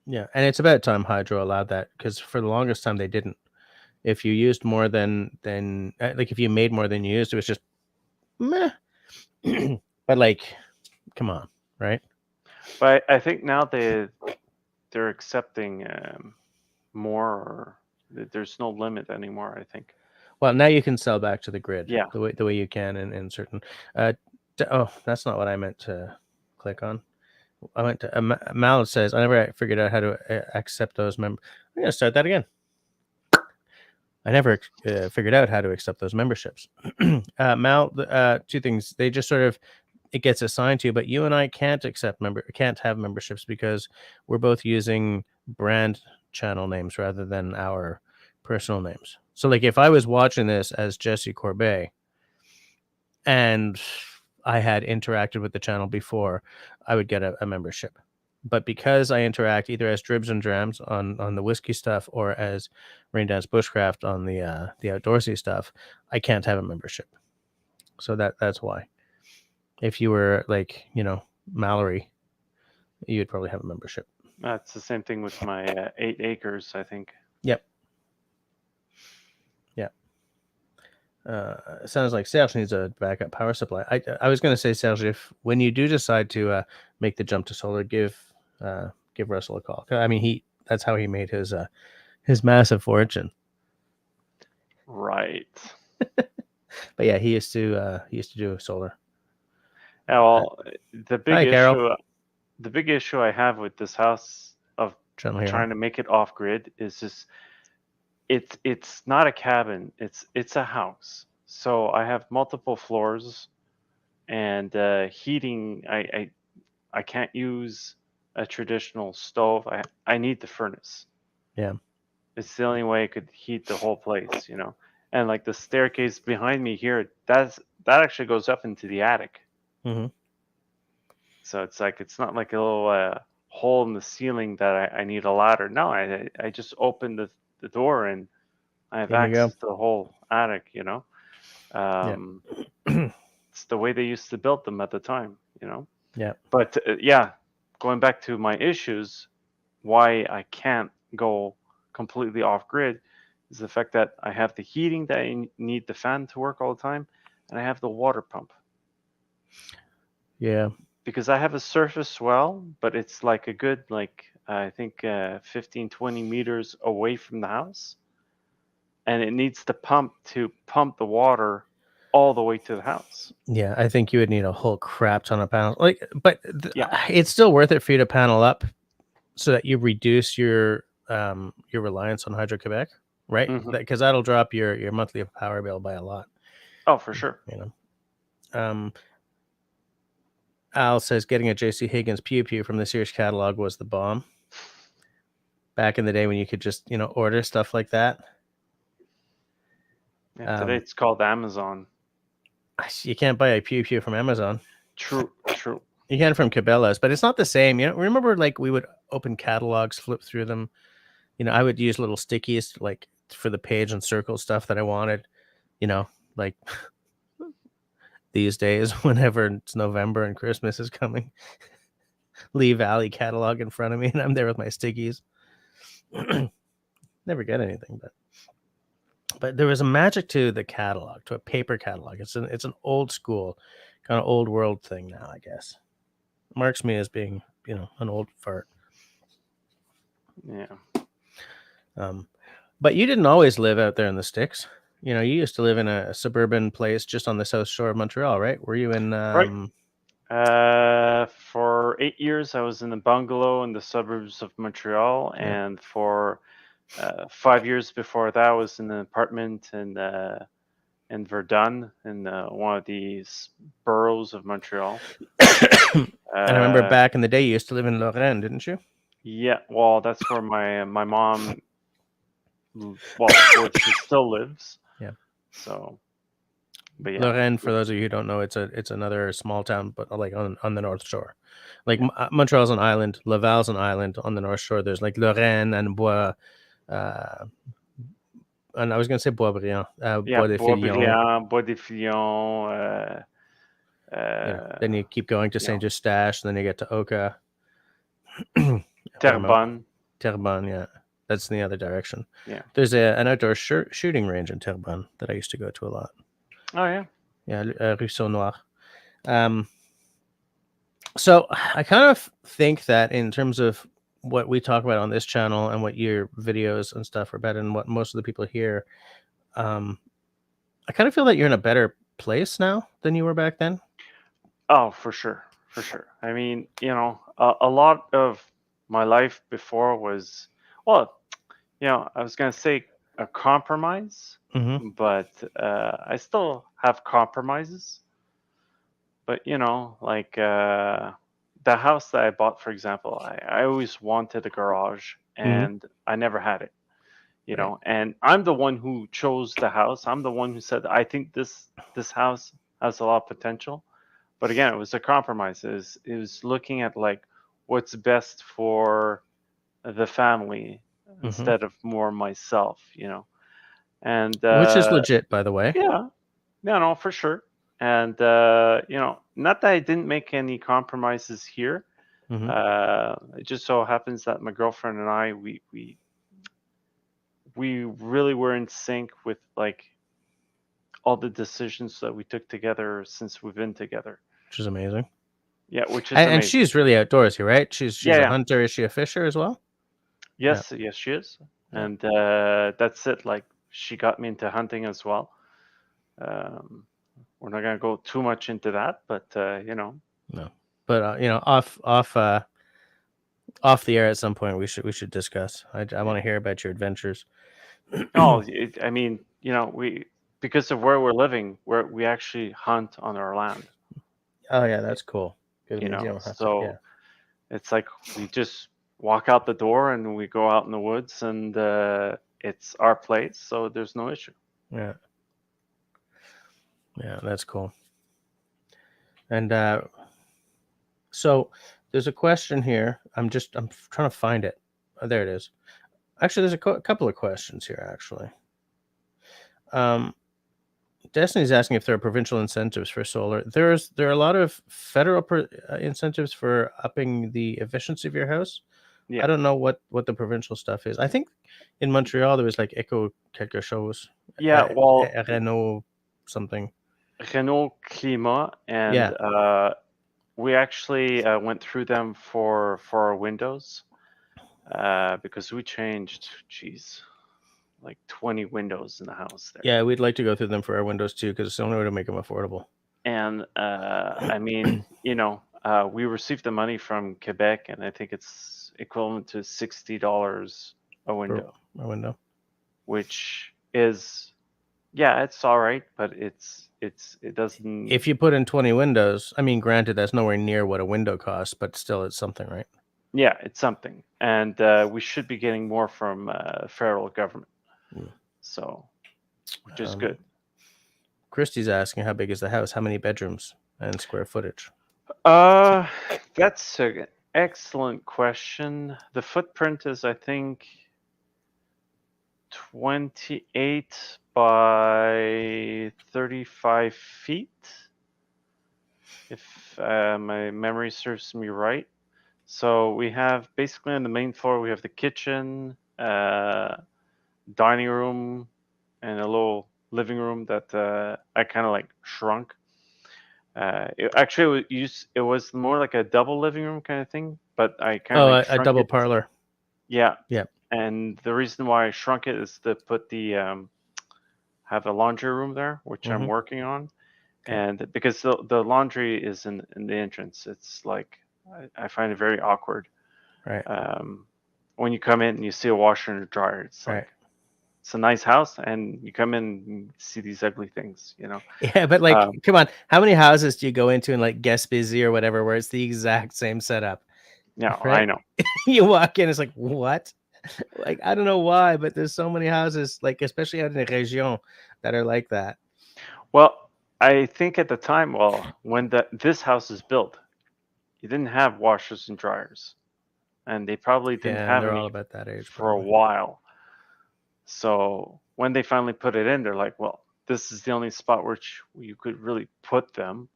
Yeah, and it's about time hydro allowed that, because for the longest time they didn't. If you used more than like if you made more than you used, it was just meh. But like, come on, right? But I think now they're accepting more, or there's no limit anymore, I think. Well, now you can sell back to the grid. Yeah. The way you can in certain. That's not what I meant to click on. I went to Mal says I never figured out how to accept those members. I'm gonna start that again. I never figured out how to accept those memberships. Mal, two things. They just sort of, it gets assigned to you, but you and I can't have memberships because we're both using brand channel names rather than our personal names. So like if I was watching this as Jesse Corbeil and I had interacted with the channel before, I would get a membership. But because I interact either as Dribs and Drams on the whiskey stuff or as Raindance Bushcraft on the outdoorsy stuff, I can't have a membership. So that's why. If you were like, Mallory, you'd probably have a membership. That's the same thing with my 8 acres, I think. Yep. It sounds like Serge needs a backup power supply. I was going to say, Serge, if when you do decide to make the jump to solar, give Russell a call. I mean, that's how he made his massive fortune. Right. But yeah, he used to do solar. Yeah, well, Hi, Carol. the big issue I have with this house of Gentleman trying to make it off grid is just it's not a cabin. It's a house. So I have multiple floors and heating. I can't use a traditional stove. I need the furnace. Yeah. It's the only way I could heat the whole place, you know. And like the staircase behind me here, that actually goes up into the attic. Mm-hmm. So it's like it's not like a little hole in the ceiling that I need a ladder. No, I just open the door and I have In you go. access to the whole attic. You know, Yeah. it's the way they used to build them at the time. You know, Yeah. but yeah, going back to my issues, why I can't go completely off grid is the fact that I have the heating that I need the fan to work all the time, and I have the water pump. Yeah. Because I have a surface well, but it's like a good like I think 15 20 meters away from the house, and it needs to pump the water all the way to the house. Yeah. I think you would need a whole crap ton of panels. But Yeah. it's still worth it for you to panel up so that you reduce your reliance on Hydro-Quebec, right? Hmm. Because that'll drop your monthly power bill by a lot. Oh, for sure. You know. Al says getting a JC Higgins Pew Pew from the Sears catalog was the bomb. Back in the day when you could just, order stuff like that. Yeah, today it's called Amazon. You can't buy a Pew Pew from Amazon. True. You can from Cabela's, but it's not the same. Remember like we would open catalogs, flip through them. I would use little stickies like for the page and circle stuff that I wanted. Like these days, whenever it's November and Christmas is coming, Lee Valley catalog in front of me, and I'm there with my stickies. Never get anything, but there was a magic to the catalog, to a paper catalog. It's an old school, kind of old world thing now, I guess. Marks me as being, an old fart. Yeah. But you didn't always live out there in the sticks. You used to live in a suburban place just on the south shore of Montreal, right? Were you in? Right. For 8 years, I was in a bungalow in the suburbs of Montreal, Yeah. and for 5 years before that, I was in an apartment in Verdun, in one of these boroughs of Montreal. And I remember back in the day, you used to live in Lorraine, didn't you? Yeah, well, that's where my mom, where she still lives. Yeah. So, but yeah, Lorraine, for those of you who don't know, it's another small town, but like on the North Shore. Like Montreal's an island, Laval's an island on the North Shore. There's like Lorraine and Bois, and I was going to say Boisbriand, Bois des Filions. Bois des Filions. Then you keep going to Saint Eustache, and then you get to Oka. Terrebonne. Terrebonne, yeah. That's in the other direction. Yeah. There's an outdoor shooting range in Terrebonne that I used to go to a lot. Oh, yeah. Yeah, Rue Saut-Noir. So I kind of think that in terms of what we talk about on this channel and what your videos and stuff are about and what most of the people hear, I kind of feel that you're in a better place now than you were back then. Oh, for sure. I mean, a lot of my life before was, well, I was going to say a compromise, but I still have compromises. But, like the house that I bought, for example, I always wanted a garage and I never had it, you know, and I'm the one who chose the house. I'm the one who said, I think this house has a lot of potential. But again, it was a compromise. It was looking at like what's best for the family instead of more myself, and which is legit, by the way. Yeah, no, for sure. And not that I didn't make any compromises here. It just so happens that my girlfriend and I we really were in sync with like all the decisions that we took together since we've been together. Which is amazing. Yeah, which is And amazing. she's really outdoorsy, right? She's Yeah, a yeah. hunter. Is she a fisher as well? Yes, yes, she is. Yeah. And that's it. Like, she got me into hunting as well. We're not gonna go too much into that, but you know. No, but you know, off the air at some point we should discuss. I want to hear about your adventures. Oh, I mean, you know, because of where we're living, we actually hunt on our land. Oh yeah, that's cool. Good, You means you know, don't have so to, yeah. it's like we just walk out the door and we go out in the woods, and it's our place, so there's no issue. Yeah. Yeah, that's cool. And so there's a question here. I'm trying to find it. Oh, there it is. Actually, there's a couple of questions here. Actually, Destiny's asking if there are provincial incentives for solar. There are a lot of federal incentives for upping the efficiency of your house. Yeah. I don't know what the provincial stuff is. I think in Montreal there was like Eco quelque chose. Yeah, well, Renault something. Renault Climat, and Yeah. we actually went through them for our windows because we changed, like 20 windows in the house there. Yeah, we'd like to go through them for our windows too, because it's the only way to make them affordable. And I mean, you know, we received the money from Quebec, and I think it's equivalent to $60 a window. A window, which is, yeah, it's all right, but it doesn't. if you put in 20 windows, I mean, granted, that's nowhere near what a window costs, but still, it's something, right? Yeah, it's something, and we should be getting more from federal government, so which is good. Christy's asking, how big is the house? How many bedrooms and square footage? That's an excellent question. The footprint is, I think, 28 by 35 feet, if my memory serves me right. So we have basically on the main floor, we have the kitchen, dining room, and a little living room that I kind of like shrunk. It was more like a double living room kind of thing, but I kind of like a double it. parlor. Yeah. Yeah. And the reason why I shrunk it is to put have a laundry room there, which I'm working on. Okay. And because the laundry is in the entrance, it's like I find it very awkward. Right. When you come in and you see a washer and a dryer, it's like, it's a nice house, and you come in and see these ugly things, you know. Yeah, but like, come on, how many houses do you go into in like Gaspésie or whatever where it's the exact same setup? Yeah, right? I know. You walk in, it's like, what? Like, I don't know why, but there's so many houses, like especially out in the région, that are like that. Well, I think at the time, when this house is built, you didn't have washers and dryers, and they probably didn't have any all about that age for a while. So when they finally put it in, they're like, well, this is the only spot where you could really put them.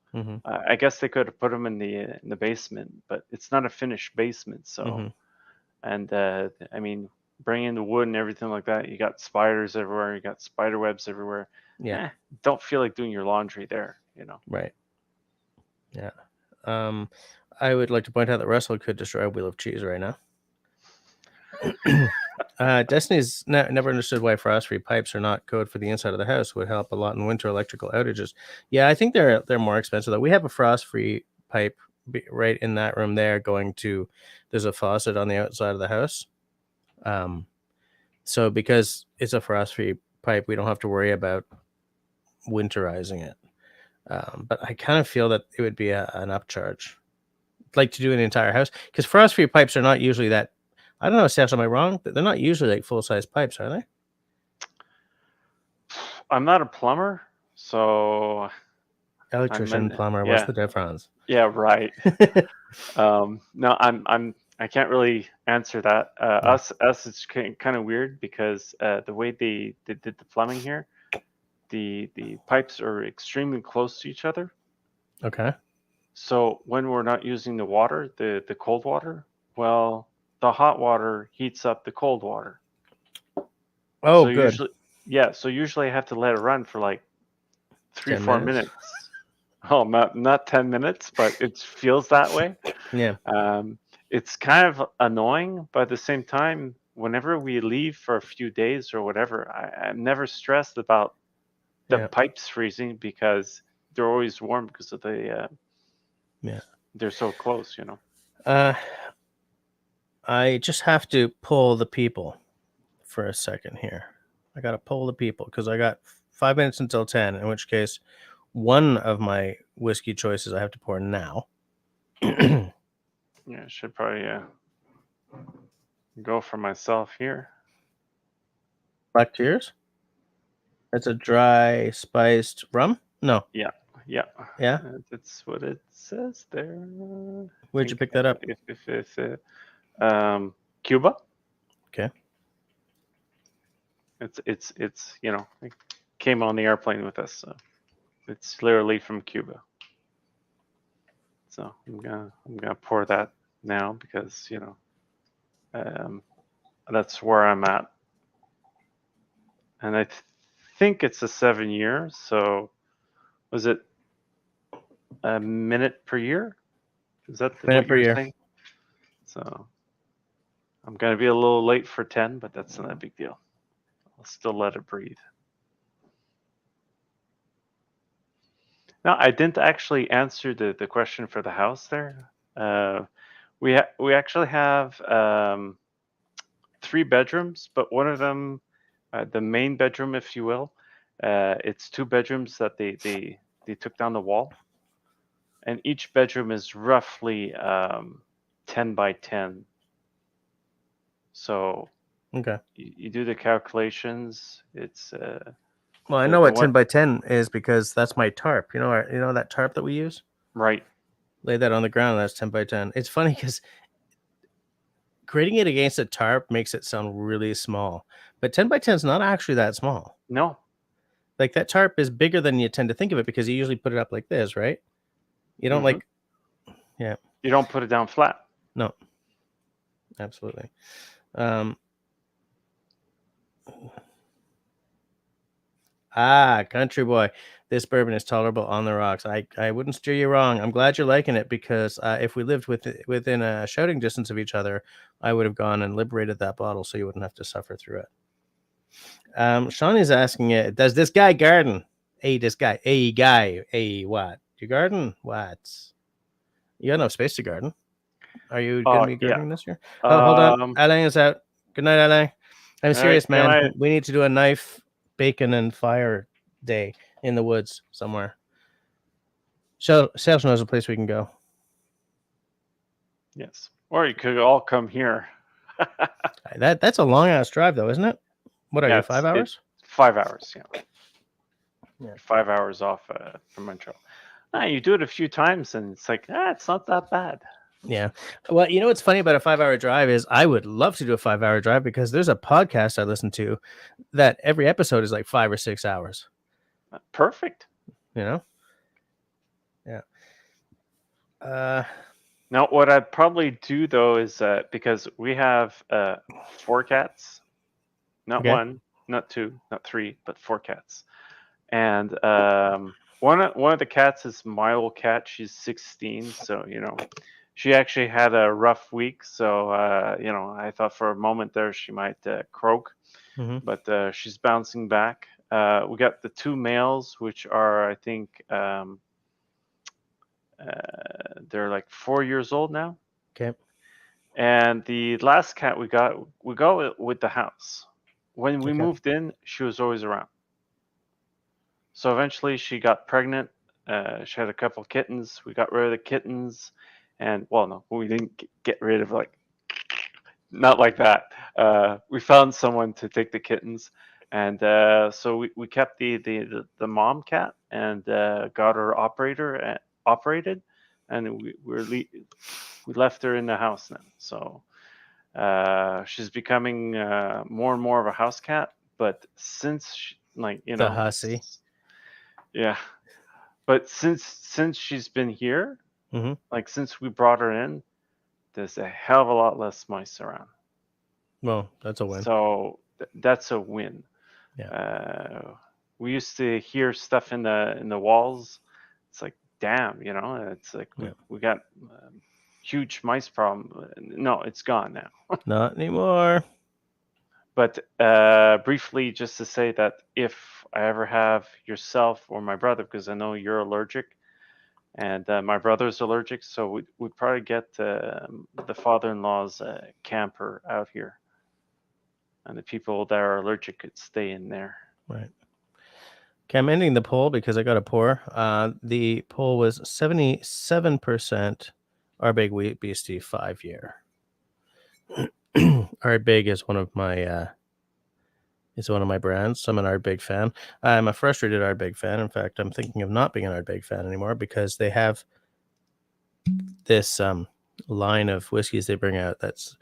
I guess they could have put them in the basement, but it's not a finished basement. So, and I mean, bringing in the wood and everything like that, you got spiders everywhere, you got spider webs everywhere. Yeah, don't feel like doing your laundry there, you know. Right. Yeah. I would like to point out that Russell could destroy a wheel of cheese right now. Destiny's never understood why frost-free pipes are not code for the inside of the house. Would help a lot in winter electrical outages. Yeah, I think they're more expensive though. We have a frost-free pipe right in that room there going to, there's a faucet on the outside of the house. So because it's a frost-free pipe, we don't have to worry about winterizing it. But I kind of feel that it would be an upcharge, like to do an entire house, because frost-free pipes are not usually that. I don't know, Seth, am I wrong? They're not usually like full-size pipes, are they? I'm not a plumber, so electrician, plumber. Yeah. What's the difference? Yeah, right. No, I can't really answer that. Us, it's kind of weird because the way they did the plumbing here, the pipes are extremely close to each other. Okay. So when we're not using the water, the cold water, well, the hot water heats up the cold water. Oh, so good. So usually I have to let it run for like 3 10 4 minutes. minutes. Oh, not 10 minutes, but it feels that way. Yeah. It's kind of annoying, but at the same time, whenever we leave for a few days or whatever, I'm never stressed about the Yeah. pipes freezing because they're always warm because of the Yeah. they're so close, you know. I just have to pull the people for a second here. I got to pull the people because I got 5 minutes until 10, in which case one of my whiskey choices I have to pour now. Yeah, I should probably go for myself here. Black Tears? That's a dry spiced rum? No. Yeah. Yeah? That's what it says there. Where'd you pick that up? If Cuba. Okay. It's you know, it came on the airplane with us. So it's literally from Cuba. So I'm gonna pour that now because you know that's where I'm at, and I think it's a 7 year. So was it a minute per year? Is that Minute what per you're year. saying? So I'm gonna be a little late for 10, but that's not a big deal. I'll still let it breathe. No, I didn't actually answer the question for the house there. We actually have 3 bedrooms, but one of them, the main bedroom, if you will, it's 2 bedrooms that they took down the wall, and each bedroom is roughly 10 by 10. So Okay. you do the calculations. It's Well, I the know the what 10 one by 10 is because that's my tarp. You know that tarp that we use? right. Lay that on the ground. That's 10 by 10. It's funny because grading it against a tarp makes it sound really small, but 10 by 10 is not actually that small. No, Like that tarp is bigger than you tend to think of it because you usually put it up like this, right? You don't Mhm. yeah, You don't put it down flat. no, absolutely. Country boy, this bourbon is tolerable on the rocks. I wouldn't steer you wrong. I'm glad you're liking it because if we lived within a shouting distance of each other, I would have gone and liberated that bottle so you wouldn't have to suffer through it. Sean is asking it. Does this guy garden? Hey, this guy. Hey, guy. Hey, what? You garden? What? You got enough space to garden. Are you going to be Yeah. gardening this year? Oh, hold on. Alain is out. Good night, Alain. I'm all right, serious, good night. man. We need to do a knife, bacon, and fire day in the woods somewhere. Serge knows a place we can go. Yes. Or you could all come here. That's a long ass drive, though, isn't it? What are you, 5 hours? 5 hours, yeah. Yeah. 5 hours off from Montreal. You do it a few times, and it's like, it's not that bad. Yeah. Well, you know what's funny about a 5-hour drive is I would love to do a 5-hour drive because there's a podcast I listen to that every episode is like 5 or 6 hours. Perfect. You know? Yeah. Now, what I'd probably do though is because we have 4 cats, not Okay. 1, not 2, not 3, but 4 cats, and one of the cats is my old cat. She's 16, so you know, she actually had a rough week. So you know, I thought for a moment there she might croak, but she's bouncing back. We got the 2 males, which are I think. They're like 4 years old now. Okay. And the last cat we got with the house. When we Okay. moved in, she was always around. So eventually she got pregnant. She had a couple of kittens. We got rid of the kittens. And well, no, we didn't get rid of not like that. We found someone to take the kittens. And so we kept the mom cat and got her operated, and we left her in the house now. So she's becoming more and more of a house cat. But since The hussy. yeah. But since she's been here, like since we brought her in, there's a hell of a lot less mice around. Well, that's a win. So that's a win. Yeah. we used to hear stuff in the walls. It's like, damn, you know, it's like we got huge mice problem. No, it's gone now. Not anymore. But briefly, just to say that if I ever have yourself or my brother, because I know you're allergic, and my brother's allergic, so we'd probably get the father-in-law's camper out here, and the people that are allergic could stay in there. Right. Okay, I'm ending the poll because I got a pour. The poll was 77% Ardbeg Wheat Beastie 5-year. Ardbeg is one of my brands. So I'm an Ardbeg fan. I'm a frustrated Ardbeg fan. In fact, I'm thinking of not being an Ardbeg fan anymore because they have this line of whiskeys they bring out. That's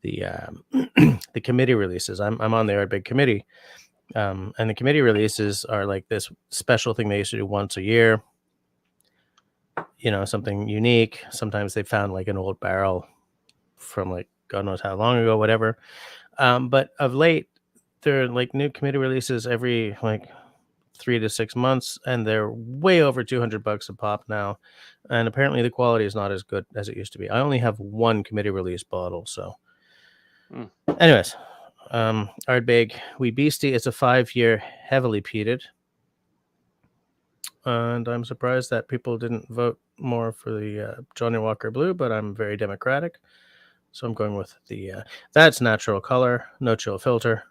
the the committee releases. I'm on the Ardbeg committee. And the committee releases are like this special thing they used to do once a year. You know, something unique. Sometimes they found like an old barrel from like God knows how long ago, whatever. But of late, they're like new committee releases every like 3 to 6 months, and they're way over $200 a pop now. And apparently the quality is not as good as it used to be. I only have one committee release bottle, so. Anyways. Ardbeg Wee Beastie. It's a 5-year, heavily peated, and I'm surprised that people didn't vote more for the Johnny Walker Blue. But I'm very democratic, so I'm going with the that's natural color, no chill filter.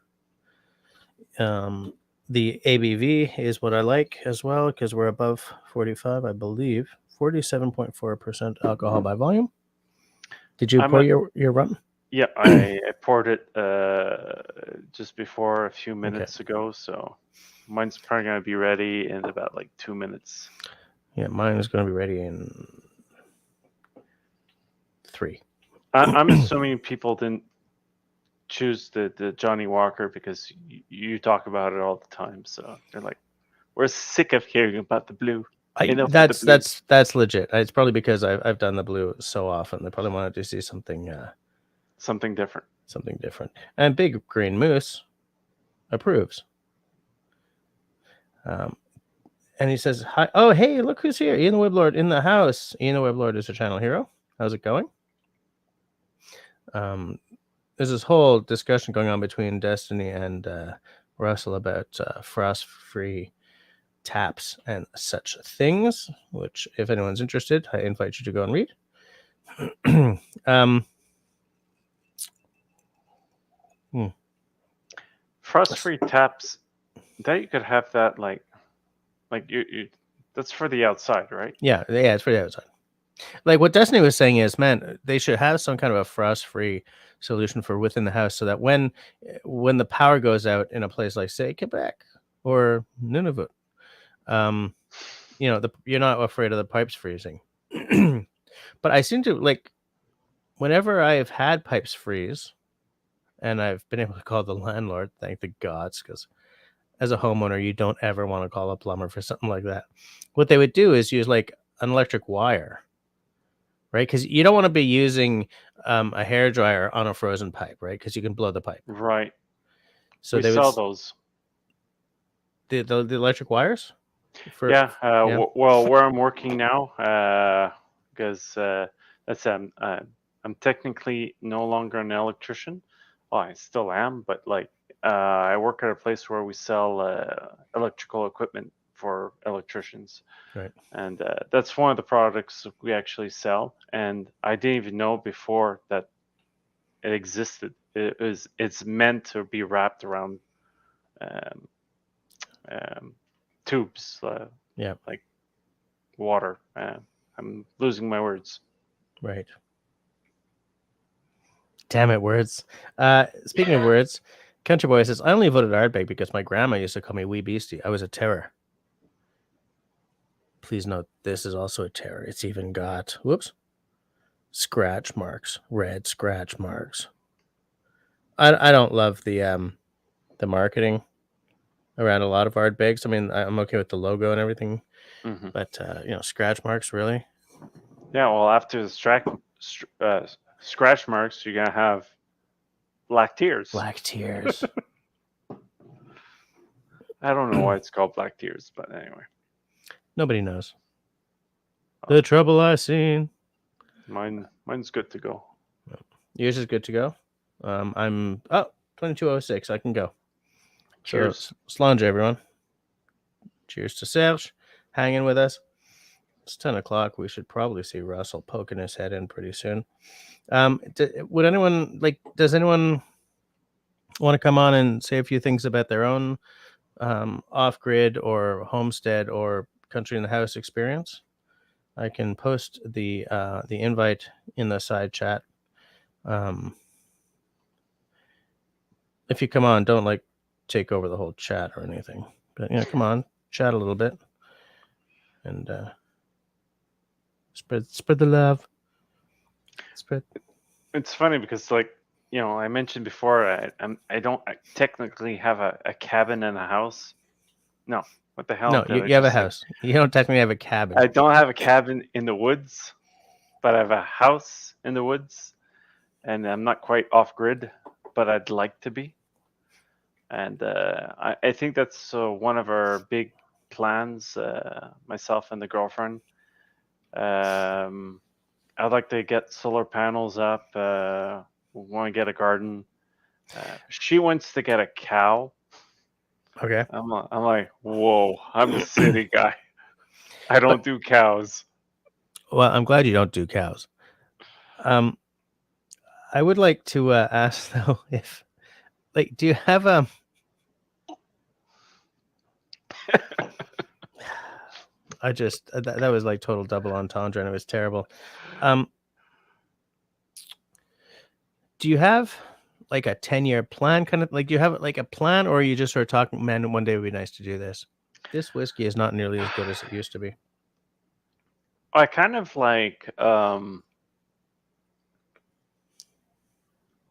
The ABV is what I like as well because we're above 45, I believe. 47.4% alcohol by volume. Did you pour your rum? Yeah, I poured it just before a few minutes ago, so mine's probably going to be ready in about like 2 minutes. Yeah, mine is going to be ready in 3. I'm assuming people didn't choose the Johnny Walker because you talk about it all the time, so they're like, we're sick of hearing about the blue. That's legit. It's probably because I've done the blue so often. They probably wanted to see something different. Something different. And Big Green Moose approves. And he says, hi. Oh, hey, look who's here. Ian the Weblord in the house. Ian the Weblord is a channel hero. How's it going? There's this whole discussion going on between Destiny and Russell about frost-free taps and such things, which, if anyone's interested, I invite you to go and read. Frost-free taps, that you could have that like you that's for the outside, right? Yeah, it's for the outside. Like what Destiny was saying is, man, they should have some kind of a frost-free solution for within the house, so that when the power goes out in a place like, say, Quebec or Nunavut, you know, you're not afraid of the pipes freezing. But I seem to like, whenever I've had pipes freeze, and I've been able to call the landlord, thank the gods, because as a homeowner, you don't ever want to call a plumber for something like that. What they would do is use like an electric wire, right? Because you don't want to be using a hairdryer on a frozen pipe, right? Because you can blow the pipe. Right. So we they sell those. The electric wires? Well, where I'm working now, because that's I'm technically no longer an electrician. Well, I still am, but like I work at a place where we sell electrical equipment for electricians. Right. And that's one of the products we actually sell. And I didn't even know before that it existed. It's meant to be wrapped around tubes, like water. I'm losing my words. Right. Damn it, words. Speaking of words, Country Boy says, I only voted Ardbeg because my grandma used to call me Wee Beastie. I was a terror. Please note, this is also a terror. It's even got, whoops, scratch marks, red scratch marks. I don't love the marketing around a lot of Ardbegs. I mean, I'm okay with the logo and everything, but you know, scratch marks, really? Yeah, well, after the scratch marks, you're gonna have black tears. Black tears. I don't know why it's called Black Tears, but anyway. Nobody knows. The trouble I seen. Mine's good to go. Yours is good to go. I'm 22:06. I can go. Cheers. So, Slange, everyone. Cheers to Serge, hanging with us. It's 10 o'clock. We should probably see Russell poking his head in pretty soon. Would anyone does anyone want to come on and say a few things about their own off-grid or homestead or country in the house experience? I can post the invite in the side chat. If you come on, don't take over the whole chat or anything, but come on, chat a little bit and spread the love. Spread. It's funny because I mentioned before I don't technically have a cabin and a house. No, what the hell? No, you have a house. You don't technically have a cabin. I don't have a cabin in the woods, but I have a house in the woods, and I'm not quite off grid, but I'd like to be. And I think that's one of our big plans, myself and the girlfriend. I'd like to get solar panels up. We want to get a garden. She wants to get a cow. Okay. I'm like, whoa, I'm a city guy. I don't do cows. Well, I'm glad you don't do cows. I would like to ask though, if do you have a I just that was like total double entendre and it was terrible. Do you have like a 10-year plan, kind of do you have like a plan, or are you just sort of talking, man, one day would be nice to do this? This whiskey is not nearly as good as it used to be. I kind of I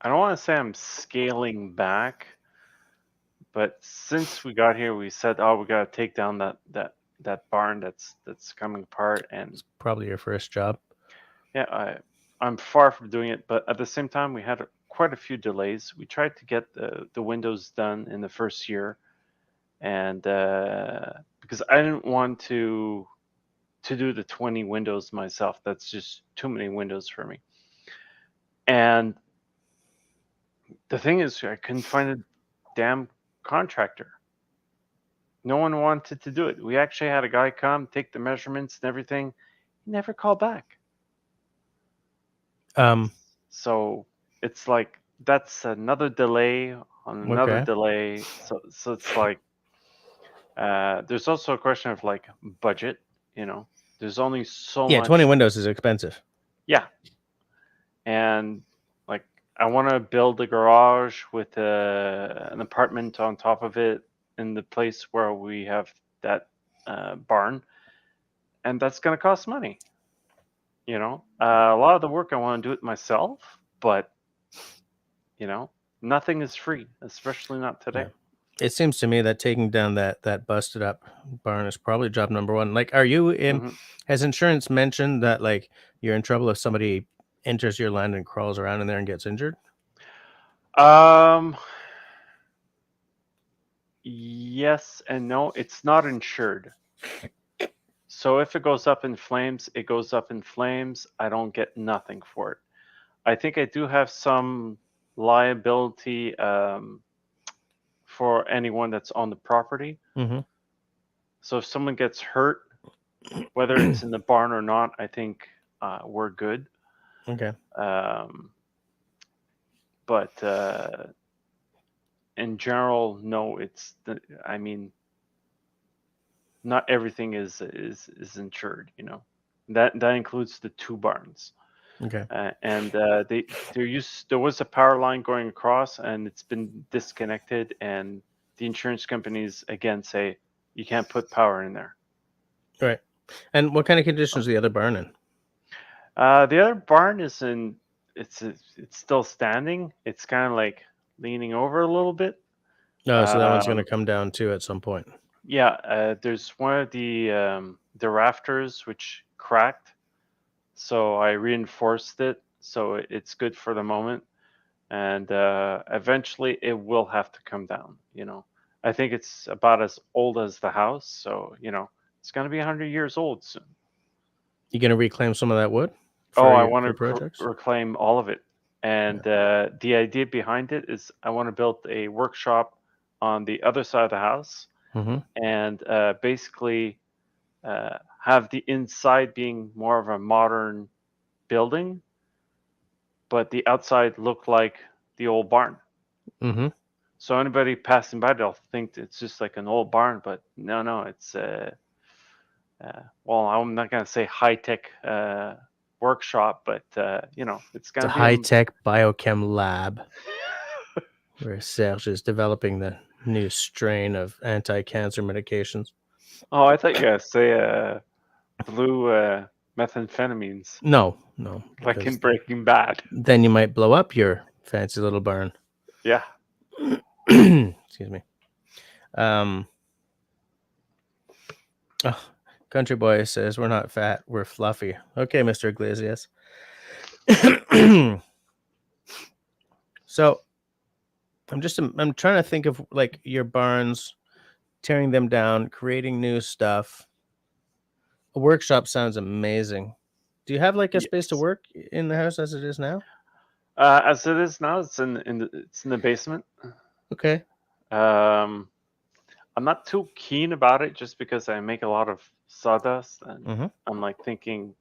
don't want to say I'm scaling back, but since we got here, we said, oh, we got to take down that barn that's coming apart, and It's probably your first job. Yeah, I'm far from doing it, but at the same time, we had quite a few delays. We tried to get the windows done in the first year, and because I didn't want to do the 20 windows myself. That's just too many windows for me. And the thing is, I couldn't find a damn contractor. No one wanted to do it. We actually had a guy come, take the measurements and everything. He never called back. So it's like that's another delay on another delay. So it's like there's also a question of like budget. There's only so much. 20 windows is expensive. Yeah, and like I want to build a garage with an apartment on top of it in the place where we have that barn, and that's going to cost money. A lot of the work I want to do it myself, but nothing is free, especially not today. Yeah. It seems to me that taking down that busted up barn is probably job number one. Like, are you in? Mm-hmm. Has insurance mentioned that like you're in trouble if somebody enters your land and crawls around in there and gets injured? Yes and no. It's not insured. So if it goes up in flames, it goes up in flames. I don't get nothing for it. I think I do have some liability for anyone that's on the property. Mm-hmm. So if someone gets hurt, whether it's in the barn or not, I think we're good. Okay. But in general, no. Not everything is insured. That includes the two barns. Okay. And there was a power line going across, and it's been disconnected. And the insurance companies again say you can't put power in there. Right. And what kind of conditions is the other barn in? The other barn is in. It's still standing. It's kind of like leaning over a little bit. No, so that one's going to come down too at some point. Yeah, there's one of the rafters which cracked, so I reinforced it, so it's good for the moment, and eventually it will have to come down. I think it's about as old as the house, so it's gonna be 100 years old soon. You gonna reclaim some of that wood? Oh, I For want to projects? reclaim all of it. And the idea behind it is I want to build a workshop on the other side of the house Mm-hmm. and basically have the inside being more of a modern building, but the outside look like the old barn. Mm-hmm. So anybody passing by, they'll think it's just like an old barn, but no, it's well, I'm not gonna say high tech workshop, but it's It's gonna a be high-tech biochem lab where Serge is developing the new strain of anti-cancer medications. Oh, I thought you were gonna say blue methamphetamines, No, like in because Breaking Bad. then you might blow up your fancy little barn. Yeah. Excuse me. Oh, Country Boy says we're not fat, we're fluffy. Okay, Mr. Iglesias. So I'm trying to think of like your barns, tearing them down, creating new stuff. A workshop sounds amazing. Do you have like a space to Yes. work in the house as it is now? As it is now, it's in the basement. Okay. I'm not too keen about it just because I make a lot of sawdust, and Mm-hmm. I'm like thinking,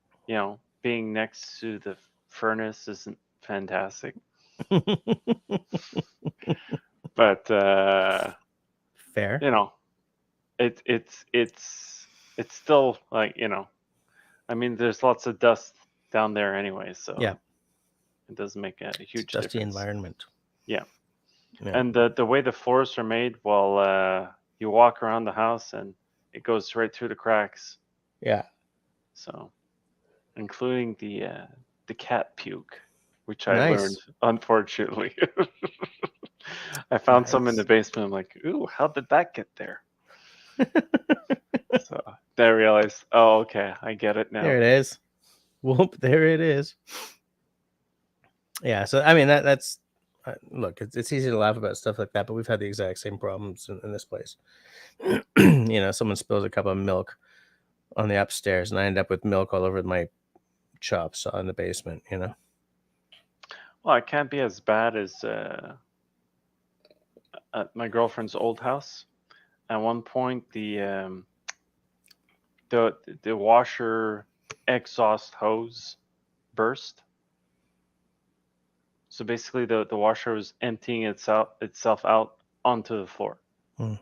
being next to the furnace isn't fantastic. But Fair. it's still like I mean, there's lots of dust down there anyway, so Yeah. it doesn't make a It's huge dusty difference. environment. Yeah. Yeah. And the way the floors are made, well, you walk around the house and it goes right through the cracks. Yeah. So, including the cat puke, which I Nice. learned unfortunately. I found some in the Nice. basement. I'm like, ooh, how did that get there? So then I realized, oh, okay, I get it now. There it is. Whoop, there it is. Yeah, so I mean that's look, it's easy to laugh about stuff like that, but we've had the exact same problems in this place. Someone spills a cup of milk on the upstairs, and I end up with milk all over my chop saw in the basement. Well, it can't be as bad as at my girlfriend's old house. At one point, the washer exhaust hose burst. So basically, the washer was emptying itself out onto the floor. Hmm.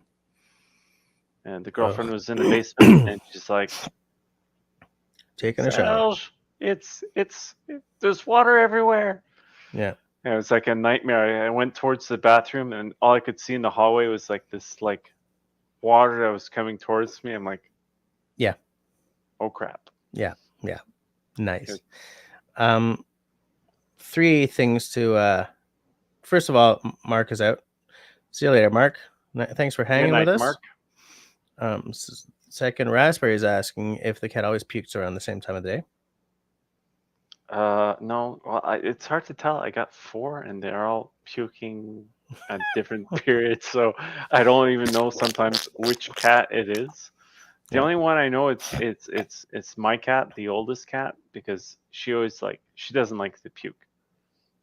And the girlfriend Ugh. was in the basement, and she's like, Taking a shower. There's water everywhere. Yeah. And it was like a nightmare. I went towards the bathroom, and all I could see in the hallway was like this water that was coming towards me. I'm like, Yeah. oh crap. Yeah. Nice. 3 things to first of all, Mark is out. See you later, Mark. Thanks for hanging Good night, with us. Mark. Second, Raspberry is asking if the cat always pukes around the same time of the day. No. Well, it's hard to tell. I got 4, and they're all puking at different periods, so I don't even know sometimes which cat it is. The only one I know it's my cat, the oldest cat, because she doesn't like to puke.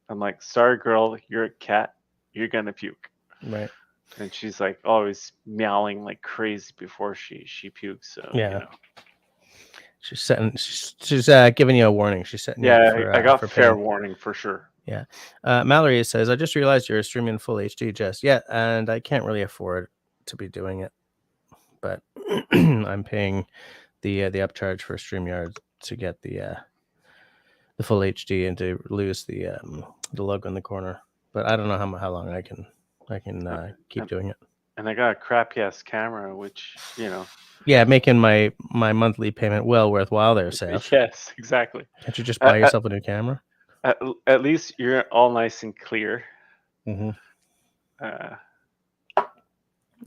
I'm like, sorry, girl, you're a cat, you're gonna puke. Right. And she's like always meowing like crazy before she pukes. So Yeah. She's giving you a warning. She's setting you up for I got for fair pain. warning for sure. Yeah. Mallory says, I just realized you're streaming full HD, Jess. Yeah, and I can't really afford to be doing it, but I'm paying the upcharge for StreamYard to get the full HD and to lose the logo in the corner. But I don't know how long I can keep doing it. And I got a crappy ass camera, which Yeah, making my monthly payment well worthwhile there, Seth. Yes, exactly. Can't you just buy yourself a new camera? At least you're all nice and clear. Mm-hmm.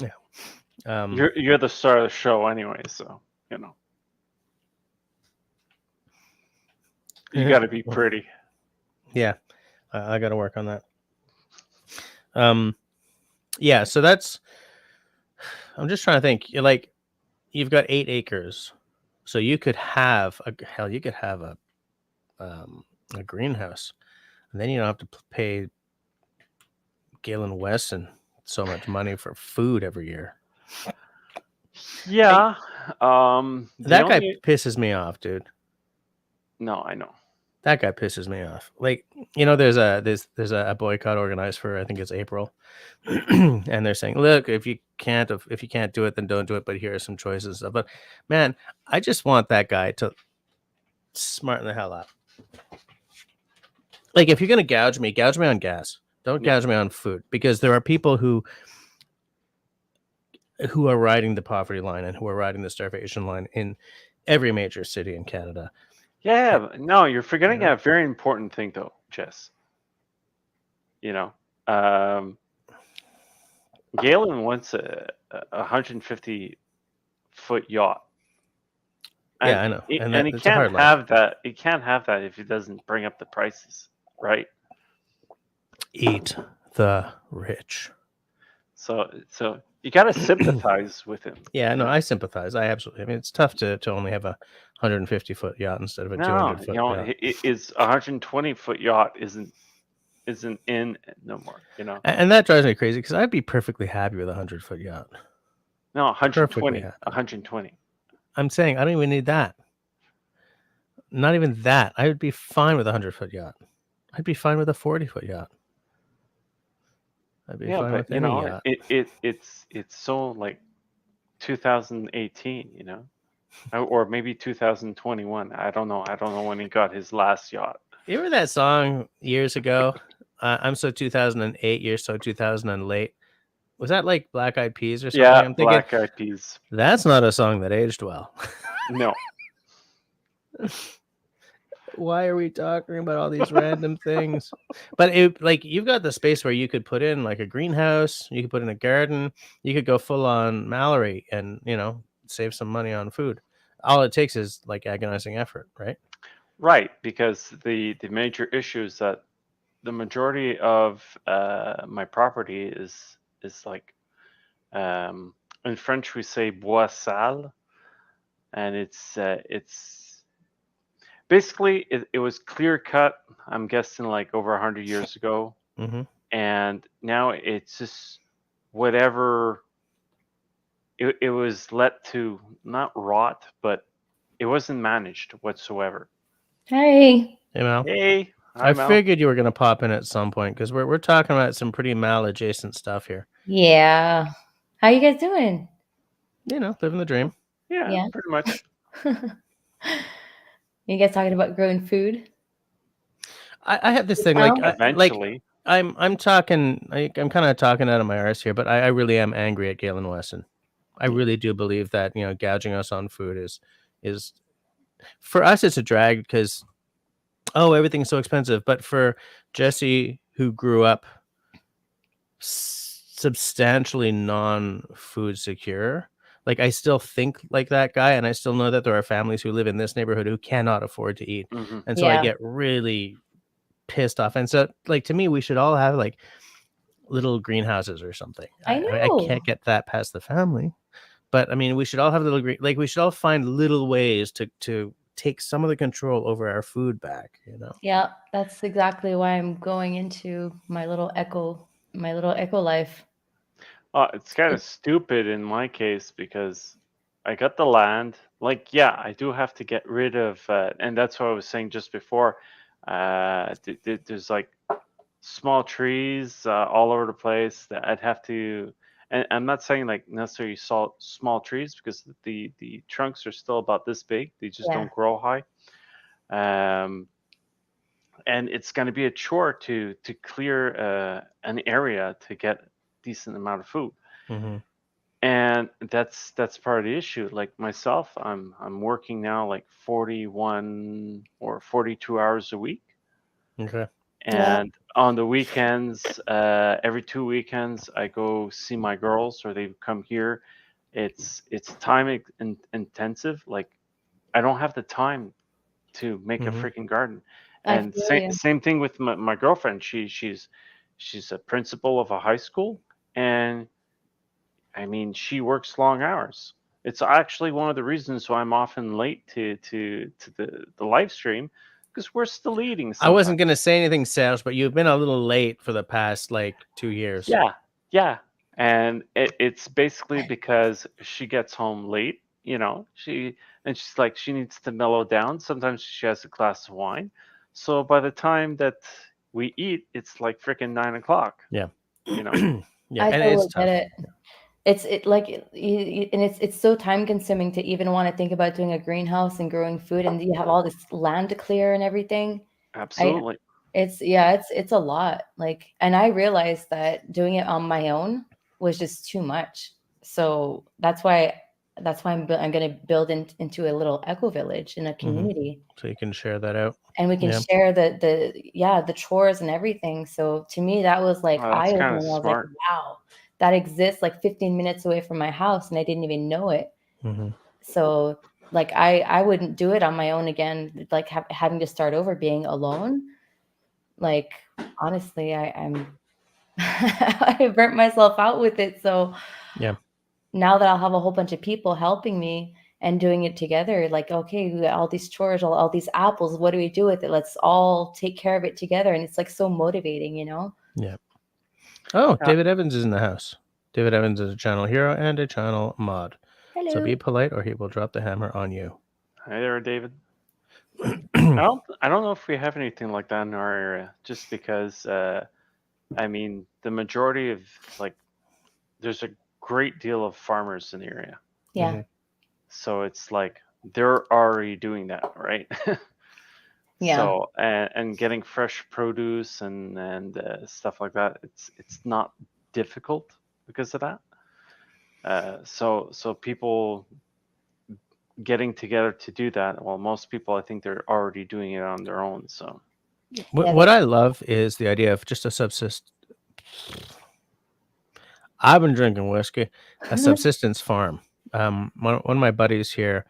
Yeah. You're the star of the show anyway, so you got to be pretty. Yeah, I got to work on that. Yeah, so that's I'm just trying to think. Like, you've got 8 acres, so you could have you could have a greenhouse, and then you don't have to pay Galen Weston so much money for food every year. Yeah. The That guy only pisses me off, dude. no, I know. That guy pisses me off. Like, you know, there's a boycott organized for, I think it's April, and they're saying, look, if you can't do it, then don't do it. But here are some choices and stuff. But man, I just want that guy to smarten the hell up. Like, if you're gonna gouge me on gas. Don't gouge me on food, because there are people who are riding the poverty line and who are riding the starvation line in every major city in Canada. Yeah, no, you're forgetting a very important thing though, Jess. You know, Galen wants a 150-foot yacht. Yeah, I know, and he it's a hard can't life. have that. He can't have that if he doesn't bring up the prices, right? Eat the rich. So you got to sympathize with him. Yeah, no, I sympathize. I absolutely. I mean, it's tough to only have a 150-foot yacht instead of a 200-foot yacht. His 120-foot yacht isn't in no more. You know, And that drives me crazy, because I'd be perfectly happy with a 100-foot yacht. no, 120, Perfectly happy. 120. I'm saying I don't even need that. Not even that. I would be fine with a 100-foot yacht. I'd be fine with a 40-foot yacht. I'd be fine with any yacht. It's so like 2018, you know, or maybe 2021. I don't know. I don't know when he got his last yacht. You remember that song years ago? I'm so 2008. You're so 2000 late. Was that like Black Eyed Peas or something? Yeah, I'm thinking, Black Eyed Peas. That's not a song that aged well. No. Why are we talking about all these random things? But you've got the space where you could put in like a greenhouse, you could put in a garden, you could go full on Mallory and, you know, save some money on food. All it takes is like agonizing effort, right? Right, because the major issue is that the majority of my property is like in French we say bois sale, and it's basically it was clear cut. I'm guessing like over 100 years ago, and now it's just whatever. It was let to not rot, but it wasn't managed whatsoever. Hey. Hey, Mal. Hey. Hi, I Mal. figured you were going to pop in at some point, because we're talking about some pretty Mal adjacent stuff here. Yeah. How you guys doing? You know, living the dream. Yeah. Pretty much. You guys talking about growing food? I have this thing eventually. I'm talking. I'm kind of talking out of my arse here, but I really am angry at Galen Weston. I really do believe that, you know, gouging us on food is for us it's a drag, because everything's so expensive. But for Jesse, who grew up substantially non-food secure, like, I still think like that guy, and I still know that there are families who live in this neighborhood who cannot afford to eat, and so I get really pissed off. And so, like, to me, we should all have like little greenhouses or something. I know. I can't get that past the family, but I mean, we should all have little we should all find little ways to take some of the control over our food back, you know? Yeah, that's exactly why I'm going into my little eco life. It's kind of stupid in my case, because I got the land. Like, yeah, I do have to get rid of, and that's what I was saying just before. There's like small trees all over the place that I'd have to. And I'm not saying like necessarily small trees, because the trunks are still about this big. They just don't grow high. And it's going to be a chore to clear an area to get a decent amount of food. And that's part of the issue. Like myself, I'm working now like 41 or 42 hours a week. Okay. And on the weekends, every 2 weekends, I go see my girls, or they come here. It's time intensive. Like, I don't have the time to make a freaking garden. And same thing with my girlfriend. She's a principal of a high school, and I mean, she works long hours. It's actually one of the reasons why I'm often late to the live stream, because we're still eating. I wasn't sometimes. going to say anything, Serge, but you've been a little late for the past like 2 years. Yeah, and it's basically because she gets home late. She's like, she needs to mellow down. Sometimes she has a glass of wine, so by the time that we eat, it's like freaking 9 o'clock. Yeah. I and totally it's get tough. it. And it's so time consuming to even want to think about doing a greenhouse and growing food, and you have all this land to clear and everything. Absolutely. It's a lot. Like, and I realized that doing it on my own was just too much. So that's why I'm going to build into a little eco village in a community. So you can share that out. And we can share the chores and everything. So to me, that was like eye-opening. I was smart. like, wow, that exists like 15 minutes away from my house, and I didn't even know it. So like, I wouldn't do it on my own again, like having to start over, being alone. Like, honestly, I'm I burnt myself out with it. So yeah, now that I'll have a whole bunch of people helping me and doing it together, like, okay, we got all these chores, all these apples. What do we do with it? Let's all take care of it together. And it's like so motivating, Yeah. Oh, David Evans is in the house. David Evans is a channel hero and a channel mod. Hello. So be polite or he will drop the hammer on you. Hi there, David. I don't know if we have anything like that in our area, just because I mean, the majority of, like, there's a great deal of farmers in the area. Yeah. So it's like they're already doing that, right? Yeah. So and getting fresh produce and stuff like that, it's not difficult because of that. So people getting together to do that. Well, most people, I think they're already doing it on their own. So what I love is the idea of just a subsist. I've been drinking whiskey, a subsistence farm. One of my buddies here,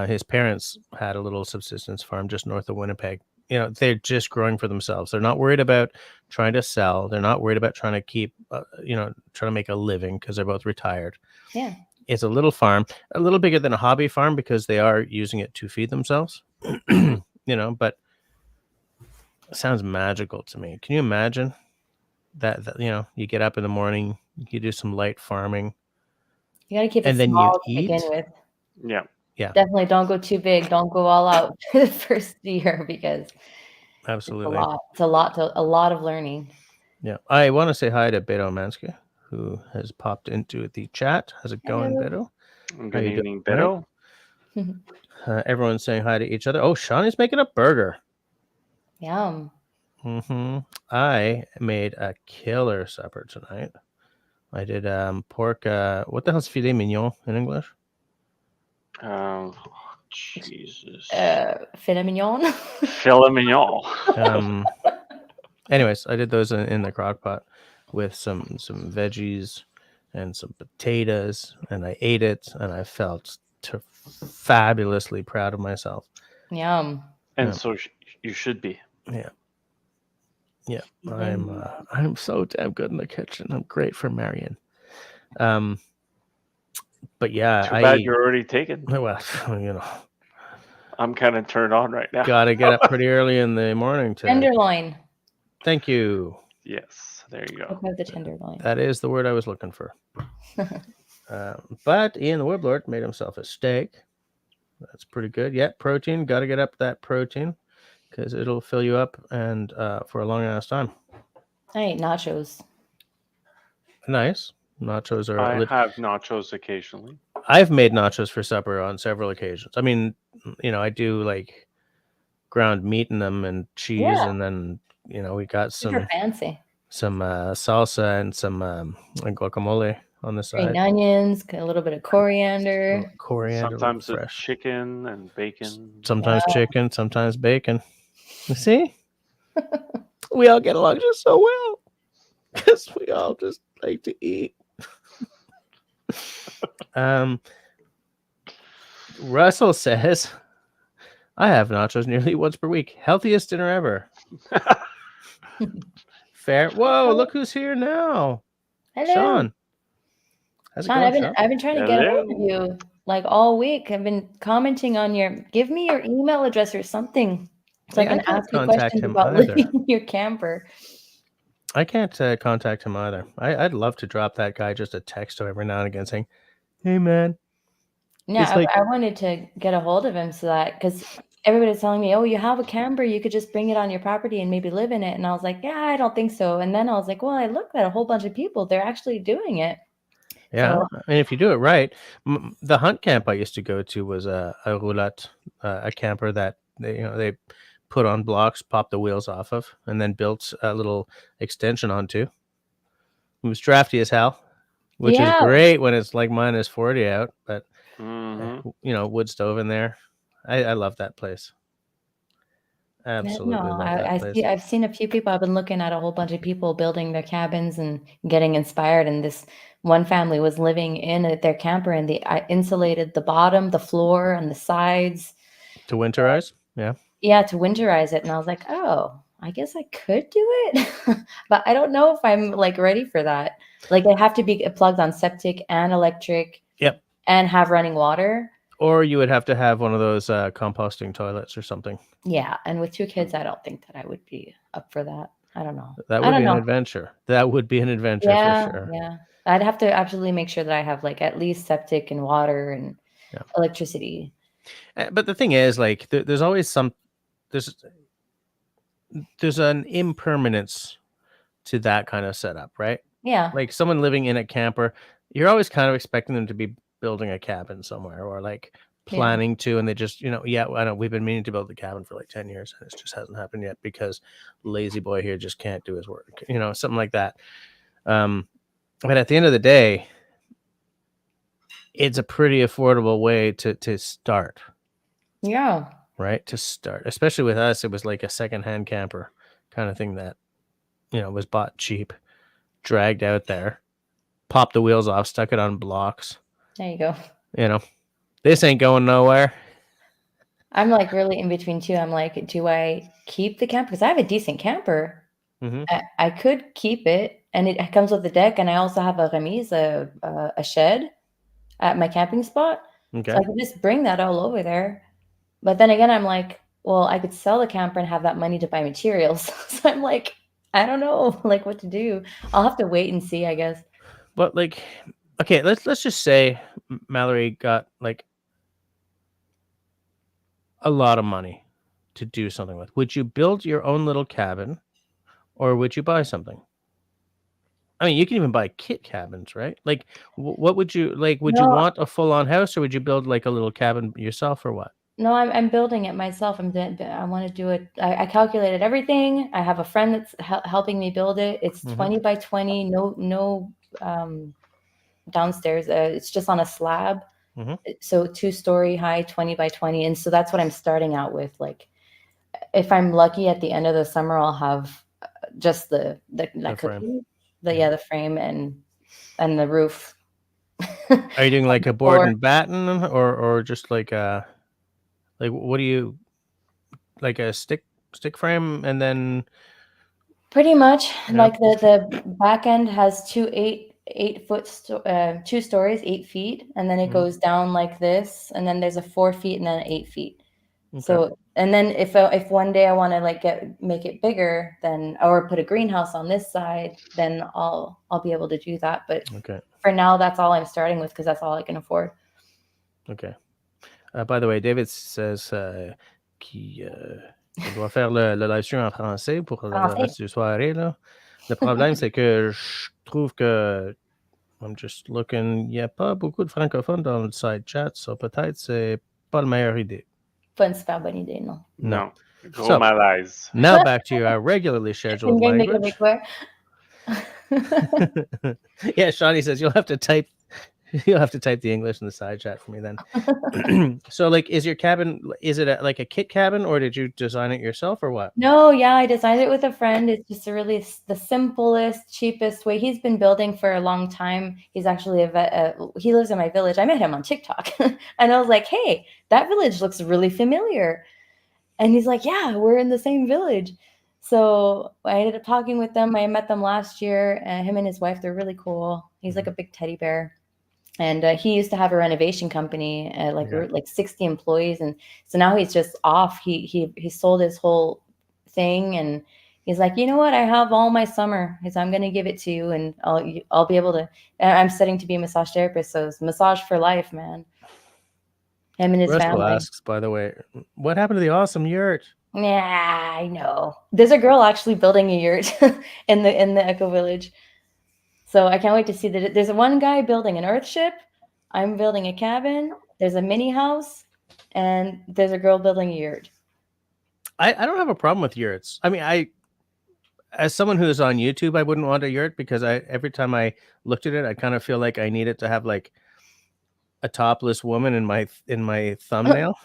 his parents had a little subsistence farm just north of Winnipeg. They're just growing for themselves. They're not worried about trying to sell. They're not worried about trying to keep, trying to make a living, because they're both retired. Yeah. It's a little farm, a little bigger than a hobby farm, because they are using it to feed themselves. But it sounds magical to me. Can you imagine that you get up in the morning, you do some light farming. You got to keep it and then small you to begin eat? with. Yeah. Definitely don't go too big. Don't go all out for the first year, because Absolutely. it's a lot of learning. Yeah. I want to say hi to Beto Manske, who has popped into the chat. How's it going, Beto? Good evening, Beto. Everyone's saying hi to each other. Oh, Shawnee's making a burger. Yum. I made a killer supper tonight. I did pork. What the hell's filet mignon in English? Jesus. Filet mignon. Filet mignon. Anyways, I did those in the crock pot with some veggies and some potatoes, and I ate it, and I felt fabulously proud of myself. Yum. And so you should be. Yeah. I'm so damn good in the kitchen. I'm great for Marion. But yeah, too bad you're already taken. Well, I'm kind of turned on right now. Gotta get up pretty early in the morning to tenderloin. Thank you. Yes, there you go. Have the tenderloin. That is the word I was looking for. But Ian the Woodlord made himself a steak. That's pretty good. Yeah, protein. Got to get up that protein, because it'll fill you up and for a long ass time. I ate nachos. Nice. Nachos are. I have nachos occasionally. I've made nachos for supper on several occasions. I mean, I do like ground meat in them and cheese, and then we got some fancy, some salsa and some guacamole on the side. Green onions, a little bit of coriander. Sometimes fresh chicken and bacon. Sometimes chicken, sometimes bacon. You see, we all get along just so well because we all just like to eat. Russell says, I have nachos nearly once per week. Healthiest dinner ever. Fair. Whoa, look who's here now. Hello. Sean. How's it Sean, going, Sean? I've been trying to get a hold of Hello. you like all week. I've been commenting on give me your email address or something so I Yeah, I can can't ask you contact questions him about either. living in your camper. I can't contact him either. I'd love to drop that guy just a text every now and again saying, "Hey, man." Yeah, It's like, I wanted to get a hold of him so that because everybody's telling me, oh, you have a camper, you could just bring it on your property and maybe live in it. And I was like, yeah, I don't think so. And then I was like, well, I looked at a whole bunch of people. They're actually doing it. yeah. So, I mean, if you do it right, the hunt camp I used to go to was a roulotte, a camper that they put on blocks, popped the wheels off of, and then built a little extension onto. It was drafty as hell, which is yeah, great when it's like -40 out, but Mm-hmm. wood stove in there. I love that place. yeah, Absolutely no, love that place. I've seen a few people. I've been looking at a whole bunch of people building their cabins and getting inspired. And this one family was living in their camper and they insulated the bottom, the floor, and the sides. To winterize, yeah. Yeah, to winterize it. And I was like, oh, I guess I could do it. But I don't know if I'm like ready for that. Like I have to be plugged on septic and electric Yep. and have running water. Or you would have to have one of those composting toilets or something. Yeah. And with 2 kids, I don't think that I would be up for that. I don't know. That I would don't be an know. adventure. That would be an adventure Yeah, for sure. yeah. I'd have to absolutely make sure that I have like at least septic and water and Yeah. electricity. But the thing is, like, there's always there's an impermanence to that kind of setup, right? Yeah. Like someone living in a camper, you're always kind of expecting them to be building a cabin somewhere or like planning to, and they just, yeah, I know we've been meaning to build a cabin for like 10 years and it just hasn't happened yet because lazy boy here just can't do his work, something like that. But at the end of the day, it's a pretty affordable way to start. Yeah. Right? To start. Especially with us, it was like a secondhand camper kind of thing that, was bought cheap, dragged out there, popped the wheels off, stuck it on blocks. There you go. This ain't going nowhere. I'm like really in between too. I'm like, do I keep the camper? Because I have a decent camper. Mm-hmm. I could keep it, and it comes with a deck, and I also have a remise, a shed at my camping spot. Okay. So I could just bring that all over there. But then again, I'm like, well, I could sell the camper and have that money to buy materials. So I'm like, I don't know, like what to do. I'll have to wait and see, I guess. But like, okay, let's just say Mallory got like a lot of money to do something with. Would you build your own little cabin, or would you buy something? I mean, you can even buy kit cabins, right? Like, what would you like? Would you No. want a full-on house, or would you build like a little cabin yourself, or what? No, I'm building it myself. I want to do it. I calculated everything. I have a friend that's helping me build it. It's 20 by 20. No downstairs. It's just on a slab. So 2-story high, 20 by 20. And so that's what I'm starting out with. Like, if I'm lucky, at the end of the summer, I'll have just the frame. The frame and the roof. Are you doing like a board and batten, or just like what do you, like a stick frame and then? Pretty much, like the back end has 2 2 stories, 8 feet, and then it goes down like this, and then there's a 4 feet and then 8 feet. Okay. So, and then if one day I want to like make it bigger, then, or put a greenhouse on this side, then I'll be able to do that. But for now, that's all I'm starting with because that's all I can afford. Okay. By the way, David says qu'il doit faire le live stream en français pour le reste du soirée, là. Le problème, c'est que je trouve que, I'm just looking, il n'y a pas beaucoup de francophones dans le side chat, so peut-être c'est pas la meilleure idée. Pas une super bonne idée, non. No. So, malaise. Now back to your regularly scheduled language. Yeah, Shawnee says you'll have to type the English in the side chat for me then. So, like, is your cabin, is it like a kit cabin, or did you design it yourself, or what? No, yeah, I designed it with a friend. It's just really the simplest, cheapest way. He's been building for a long time. He's actually he lives in my village. I met him on TikTok, and I was like, hey, that village looks really familiar. And he's like, yeah, we're in the same village. So I ended up talking with them. I met them last year. Him and his wife, they're really cool. He's like a big teddy bear. And he used to have a renovation company, Okay. like 60 employees, and so now he's just off. He sold his whole thing, and he's like, you know what? I have all my summer. I'm going to give it to you, and I'll be able to. I'm studying to be a massage therapist, so it's massage for life, man. Him and his Russell family. asks, by the way, what happened to the awesome yurt? Yeah, I know. There's a girl actually building a yurt in the Eco Village. So I can't wait to see that. There's one guy building an earthship. I'm building a cabin. There's a mini house, and there's a girl building a yurt. I don't have a problem with yurts. I mean, as someone who's on YouTube, I wouldn't want a yurt because every time I looked at it, I kind of feel like I need it to have like a topless woman in my thumbnail.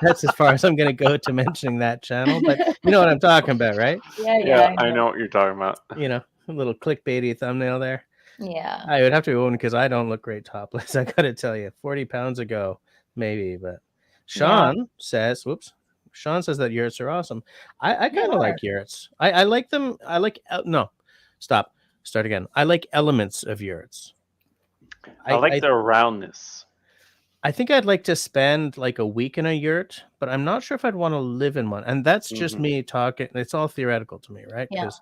That's as far as I'm going to go to mentioning that channel, but you know what I'm talking about, right? Yeah. I know what you're talking about. You know, a little clickbaity thumbnail there. Yeah. I would have to own because I don't look great topless. I got to tell you, 40 pounds ago, maybe. But Sean says, whoops. Sean says that yurts are awesome. I kind of like yurts. I like them. I like, no, stop. Start again. I like elements of yurts. I like the roundness. I think I'd like to spend like a week in a yurt, but I'm not sure if I'd want to live in one. And that's just me talking. It's all theoretical to me, right? Because,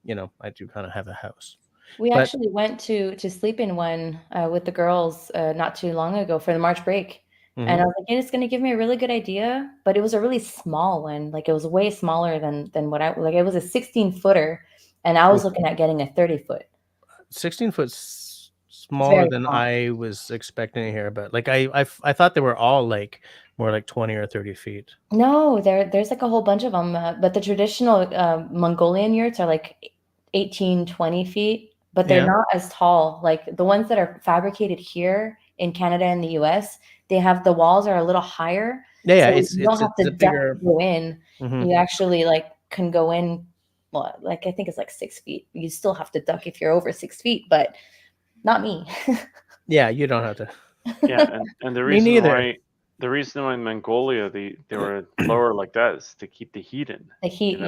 you know, I do kind of have a house. We actually went to sleep in one with the girls not too long ago for the March break. And I was like, it's going to give me a really good idea. But it was a really small one. Like, it was way smaller than what I, like, it was a 16-footer. And I was looking at getting a 30-foot. 16 foot smaller than I was expecting to hear about. Like, I thought they were all like more like 20 or 30 feet. No, there's like a whole bunch of them. But the traditional Mongolian yurts are like 18, 20 feet. But they're not as tall. Like the ones that are fabricated here in Canada and the US, they have the walls are a little higher. Yeah, so you don't have to bigger go in. You actually like can go in. Well, like I think it's like 6 feet. You still have to duck if you're over 6 feet, but not me. Yeah, you don't have to. Yeah, and the reason why in Mongolia they were lower like that is to keep the heat in. The heat,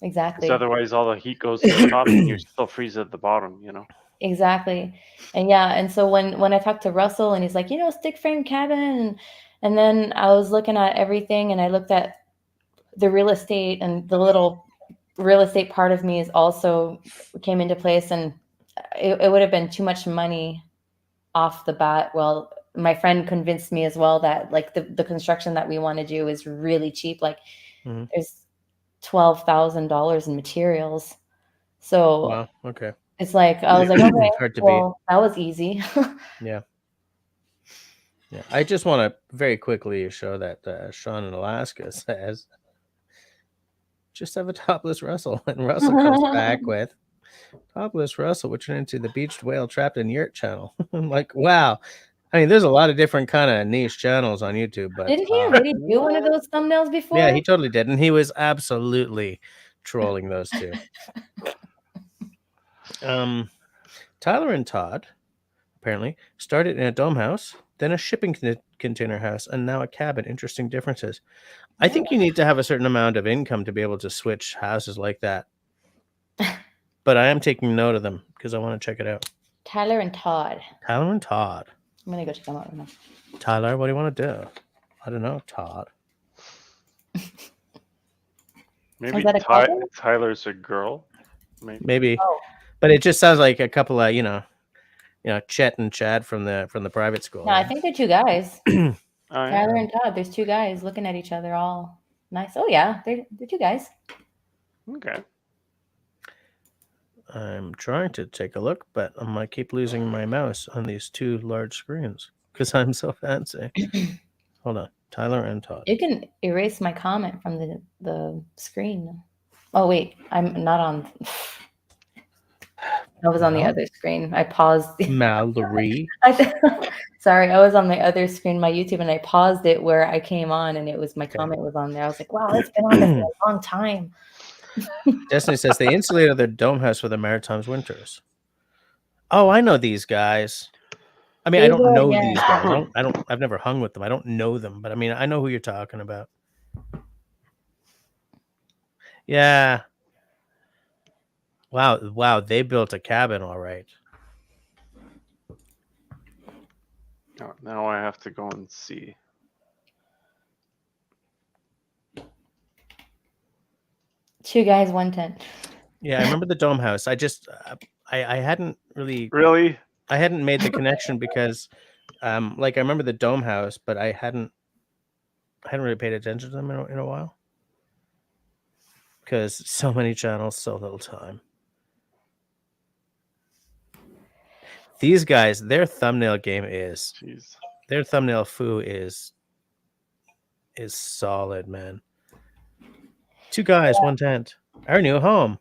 exactly. Because otherwise, all the heat goes to the top, and you still freeze at the bottom. You know. Exactly, and so when I talked to Russell, and he's like, stick frame cabin, and then I was looking at everything, and I looked at the real estate, and the little real estate part of me is also came into place, and it would have been too much money off the bat. Well, my friend convinced me as well that like the construction that we want to do is really cheap. Like there's $12,000 in materials. So wow, okay. It's like I was like, okay, hard to well, that was easy. Yeah. I just want to very quickly show that Sean in Alaska says, just have a topless Russell, and Russell comes back with topless Russell, which turned into the beached whale trapped in yurt channel. I'm like, wow. I mean, there's a lot of different kind of niche channels on YouTube, but didn't he already do one of those thumbnails before? Yeah, he totally did, and he was absolutely trolling those two. Tyler and Todd apparently started in a dome house, then a shipping container house, and now a cabin. Interesting differences. I think you need to have a certain amount of income to be able to switch houses like that. But I am taking note of them because I want to check it out. Tyler and Todd. Tyler and Todd. I'm gonna go check them out right now. Tyler, what do you want to do? I don't know, Todd. Maybe Tyler's a girl. Maybe. Oh. But it just sounds like a couple of Chet and Chad from the private school. No, I think they're two guys. Tyler and Todd. There's two guys looking at each other, all nice. Oh yeah, they're two guys. Okay. I'm trying to take a look, but I might keep losing my mouse on these two large screens because I'm so fancy. Hold on, Tyler and Todd. You can erase my comment from the screen. Oh wait, I'm not on. I was on the other screen. I paused. Mallory. Sorry, I was on my other screen, my YouTube, and I paused it where I came on, and it was my comment was on there. I was like, wow, it's been on there for a long time. Destiny says they insulated their dome house for the Maritimes winters. Oh, I know these guys. I mean, I don't know these guys. I've never hung with them. I don't know them, but I mean, I know who you're talking about. Yeah. Wow, they built a cabin, all right. Oh, now I have to go and see. Two guys, one tent. Yeah, I remember the dome house. I just I hadn't really Really? I hadn't made the connection because like I remember the dome house, but I hadn't really paid attention to them in a while. Because so many channels, so little time. These guys, their thumbnail game is Jeez. their thumbnail foo is solid, man. Two guys, one tent. Our new home.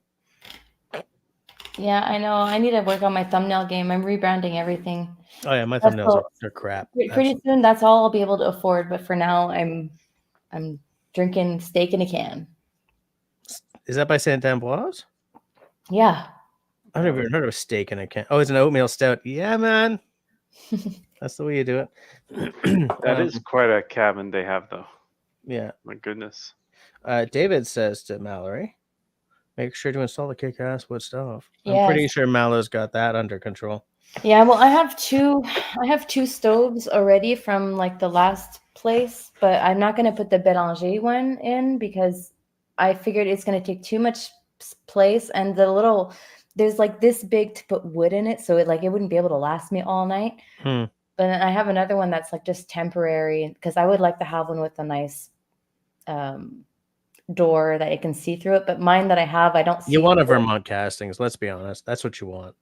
Yeah, I know. I need to work on my thumbnail game. I'm rebranding everything. Oh yeah, my That's thumbnails all. are crap. Pretty soon, that's all I'll be able to afford. But for now, I'm drinking steak in a can. Is that by Saint-Ambroise? Yeah. I've never heard of a steak in a can. Oh, it's an oatmeal stout. Yeah, man. That's the way you do it. That is quite a cabin they have, though. Yeah. My goodness. David says to Mallory, make sure to install the kick-ass wood stove. Yes. I'm pretty sure Mallow's got that under control. Yeah, well, I have two stoves already from like the last place, but I'm not going to put the Bélanger one in because I figured it's going to take too much place, and there's like this big to put wood in it, so it wouldn't be able to last me all night. But I have another one that's like just temporary because I would like to have one with a nice door that it can see through it. But mine that I have, I don't see. You want a Vermont Castings, let's be honest. That's what you want.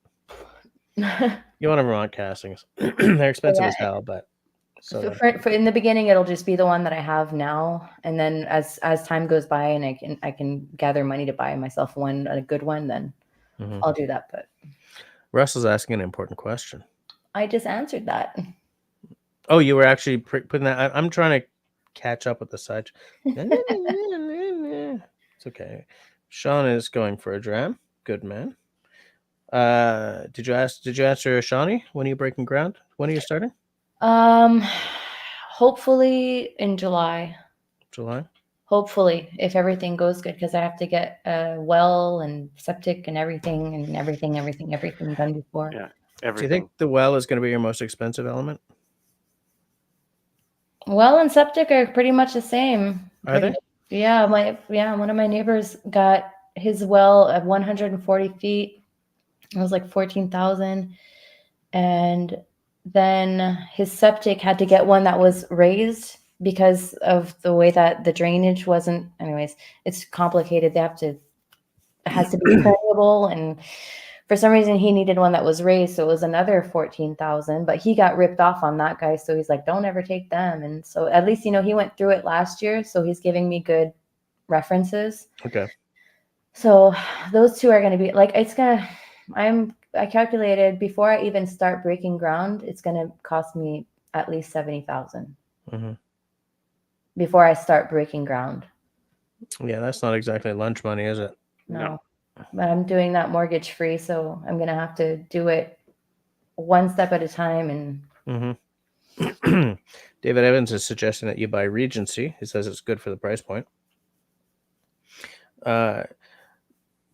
You want a Vermont Castings. They're expensive as hell, but so for in the beginning it'll just be the one that I have now, and then as time goes by and I can gather money to buy myself a good one, then I'll do that. But Russell's asking an important question. I just answered that. Oh, you were actually putting that. I'm trying to catch up with the side. It's okay. Sean is going for a dram. Good man. Did you answer Shawnee? When are you breaking ground? When are you starting? Hopefully in July. July. Hopefully, if everything goes good, because I have to get a well and septic and everything done before. Yeah, Do everything. you think the well is going to be your most expensive element? Well and septic are pretty much the same. Are they? Yeah, one of my neighbors got his well at 140 feet. It was like 14,000, and then his septic had to get one that was raised because of the way that the drainage wasn't. Anyways, it's complicated. It has to be permeable, and for some reason he needed one that was raised, so it was another 14,000. But he got ripped off on that guy, so he's like, don't ever take them. And so at least he went through it last year, so he's giving me good references. Okay. So those two are going to be like, I calculated before I even start breaking ground, it's going to cost me at least 70,000 before I start breaking ground. Yeah, that's not exactly lunch money, is it? No. But I'm doing that mortgage free, so I'm going to have to do it one step at a time. And David Evans is suggesting that you buy Regency. He says it's good for the price point.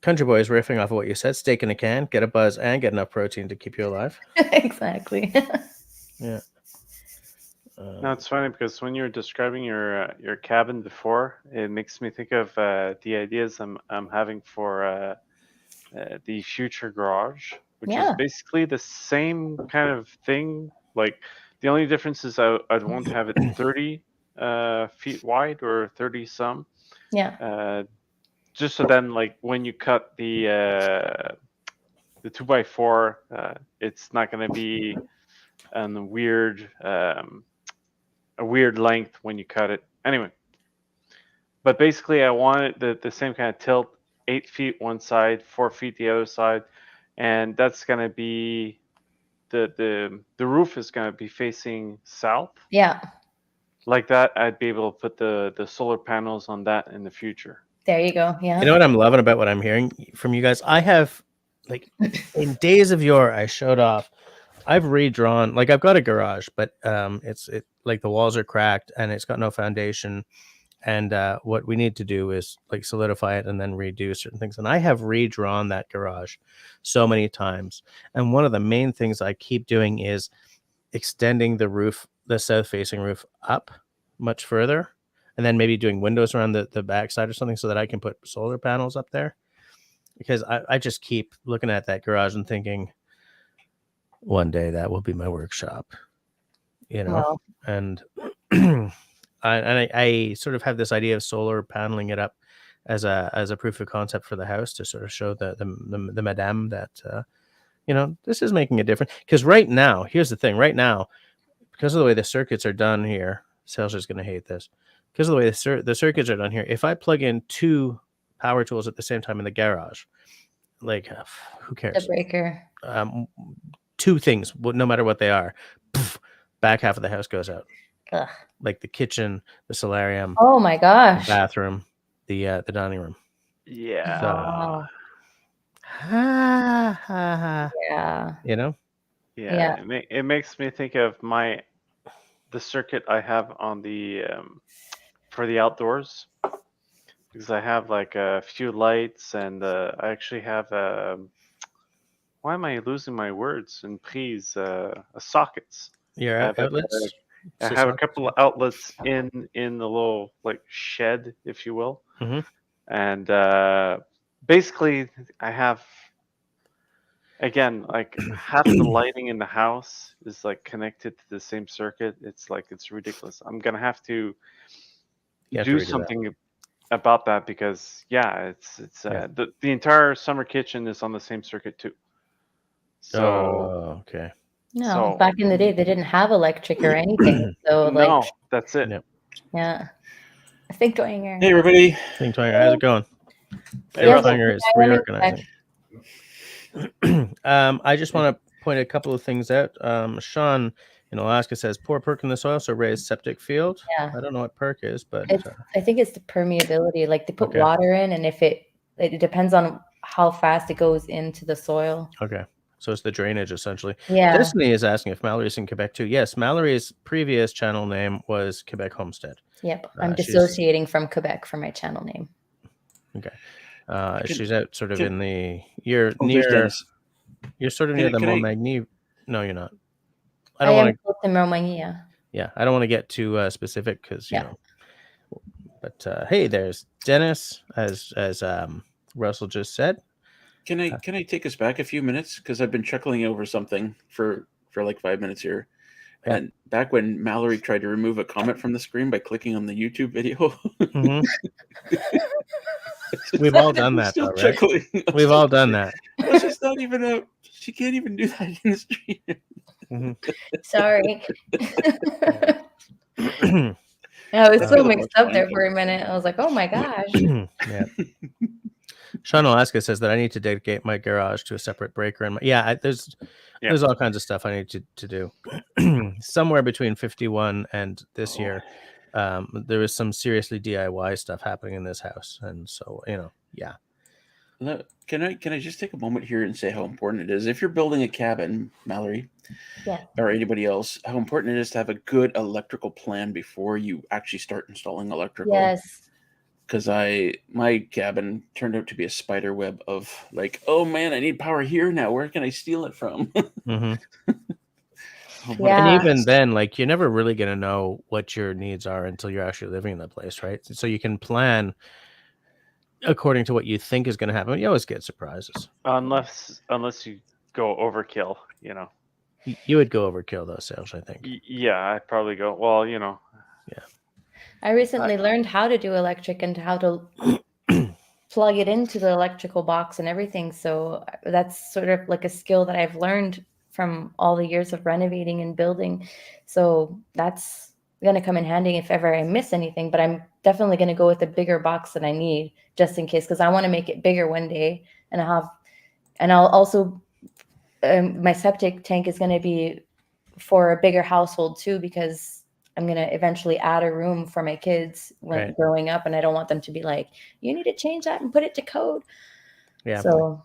Country Boy is riffing off of what you said. Steak in a can, get a buzz, and get enough protein to keep you alive. Exactly. Yeah. No, it's funny because when you were describing your cabin before, it makes me think of the ideas I'm having for the future garage, which is basically the same kind of thing. Like the only difference is I'd want to have it 30 feet wide or 30 some. Yeah. Just so then, like when you cut the 2x4, it's not going to be a weird length when you cut it. Anyway, but basically I want it the same kind of tilt, 8 feet one side, 4 feet the other side, and that's going to be the roof is going to be facing south. Yeah. Like that, I'd be able to put the solar panels on that in the future. There you go. Yeah. You know what I'm loving about what I'm hearing from you guys? I have, like, in days of yore, I showed off. I've redrawn, like, I've got a garage, but it's like the walls are cracked and it's got no foundation. And what we need to do is like solidify it and then redo certain things. And I have redrawn that garage so many times. And one of the main things I keep doing is extending the roof, the south-facing roof, up much further, and then maybe doing windows around the backside or something so that I can put solar panels up there. Because I just keep looking at that garage and thinking, one day that will be my workshop, you know. Well, And I sort of have this idea of solar paneling it up as a proof of concept for the house to sort of show the madame that you know, this is making a difference. Because right now, here's the thing: right now, because of the way the circuits are done here, Serge is going to hate this. Because of the way the circuits are done here, if I plug in 2 power tools at the same time in the garage, like who the cares? breaker. 2 things, no matter what they are, poof, back half of the house goes out. Ugh. Like the kitchen, the solarium, Oh my the gosh. bathroom, the dining room. Yeah. Wow. Ha, ha, ha. Yeah. You know? Yeah. It makes me think of the circuit I have on the for the outdoors, because I have like a few lights, and I actually have why am I losing my words and prise sockets. Your I have outlets. I have a couple of outlets in the little like shed, if you will. Mhm. And basically I have, again, like half the lighting in the house is like connected to the same circuit. It's ridiculous. I'm gonna have to You have to do redo that. something about that, because it's Yeah. the entire summer kitchen is on the same circuit too. So Oh, okay. No, So- back in the day, they didn't have electric or anything. So, no, like, that's it. Yep. yeah. Think Dwanger. Hey, everybody. Think Twanger, how's it going? Hey, Think Russell. Twanger is Hi, Lenny. reorganizing. I just want to point a couple of things out. Sean in Alaska says, pour perk in the soil, so raise septic field. Yeah. I don't know what perk is, but I think it's the permeability. Like they put Okay. water in, and if it depends on how fast it goes into the soil. okay. So it's the drainage essentially. Yeah. Destiny is asking if Mallory's in Quebec too. Yes, Mallory's previous channel name was Quebec Homestead. Yep. I'm she's- dissociating from Quebec for my channel name. She's out sort of can- in the you're Oh, there's near Dennis. you're sort of Can near I- the can I- Montmagny. No, you're not. I I don't want am to. close to Romagny, yeah. Yeah, I don't want to get too specific because you Yeah. know. But hey, there's Dennis, as Russell just said. Can I take us back a few minutes, because I've been chuckling over something for like 5 minutes here. Yeah. And back when Mallory tried to remove a comment from the screen by clicking on the YouTube video, Mhm. We've all done I'm that, still though, right? chuckling. We've all done that. Well, she's not even a. She can't even do that in the stream. Mhm. Sorry. I was That's so the mixed most up fun there thing. for a minute. I was like, oh my gosh. Yeah. Sean Alaska says that I need to dedicate my garage to a separate breaker. And there's all kinds of stuff I need to do. Somewhere between 51 and this year, there is some seriously DIY stuff happening in this house, and so yeah. Look, can I just take a moment here and say how important it is, if you're building a cabin, Mallory, Yeah. or anybody else, how important it is to have a good electrical plan before you actually start installing electrical. Yes. Because my cabin turned out to be a spider web of like, oh man, I need power here now. Where can I steal it from? Mm-hmm. Yeah. And even then, like, you're never really going to know what your needs are until you're actually living in the place, right? So you can plan according to what you think is going to happen. You always get surprises. Unless you go overkill, you know. You would go overkill those sales, I think. Yeah, I'd probably go, well, you know. I recently learned how to do electric and how to plug it into the electrical box and everything. So that's sort of like a skill that I've learned from all the years of renovating and building. So that's going to come in handy if ever I miss anything, but I'm definitely going to go with a bigger box than I need just in case, because I want to make it bigger one day. And I'll also, my septic tank is going to be for a bigger household too, because I'm going to eventually add a room for my kids when growing up. And I don't want them to be like, you need to change that and put it to code. Yeah. So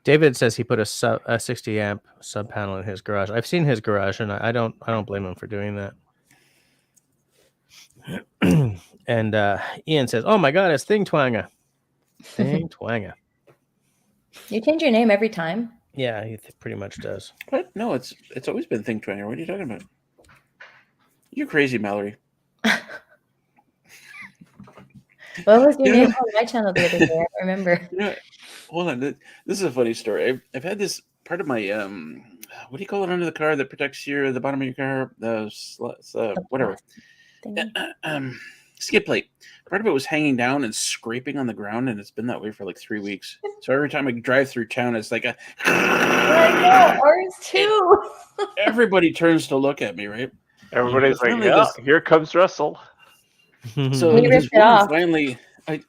David says he put a 60 amp sub panel in his garage. I've seen his garage, and I don't blame him for doing that. And Ian says, oh my God, it's Thing Twanga. Thing Twanga. you change your name every time. Yeah, he pretty much does. What? No, it's always been Think Twanger. What are you talking about? You're crazy, Mallory. What was your You name know- on my channel the other day? I don't remember. You know, hold on. This is a funny story. I've had this part of my what do you call it under the car that protects the bottom of your car? Whatever. Thingy. Skid plate. Part of it was hanging down and scraping on the ground, and it's been that way for like 3 weeks. So every time I drive through town, it's like a. I know, ours too. Everybody turns to look at me, right? Everybody's like, Finally yeah, this- here comes Russell. So We this ripped it woman off. finally,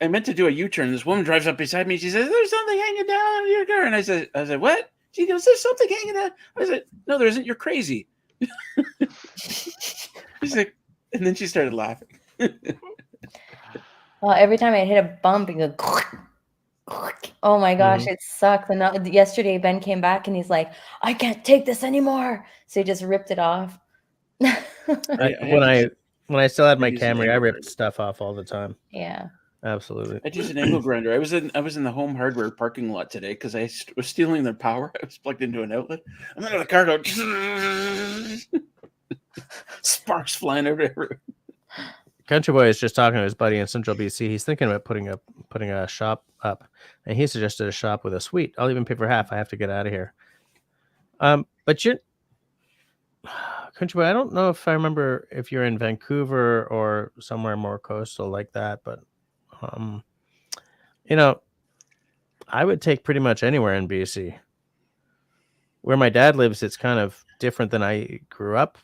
I meant to do a U-turn. This woman drives up beside me. She says, "There's something hanging down your car," and I said, "What?" She goes, "There's something hanging down." I said, "No, there isn't. You're crazy." She's like, and then she started laughing. Well, every time I hit a bump, it goes. Oh my gosh, it sucked. And yesterday, Ben came back and he's like, "I can't take this anymore." So he just ripped it off. When I still had my I'd use an Camry, I angle ripped grinder. stuff off all the time. Yeah. Absolutely. I used an angle grinder. I was in the Home Hardware parking lot today because I was stealing their power. I was plugged into an outlet. And then the car go sparks flying everywhere. Country Boy is just talking to his buddy in Central BC. He's thinking about putting a shop up, and he suggested a shop with a suite. I'll even pay for half. I have to get out of here. But you're Country Boy. I don't know if I remember if you're in Vancouver or somewhere more coastal like that, but I would take pretty much anywhere in BC. Where my dad lives, it's kind of different than I grew up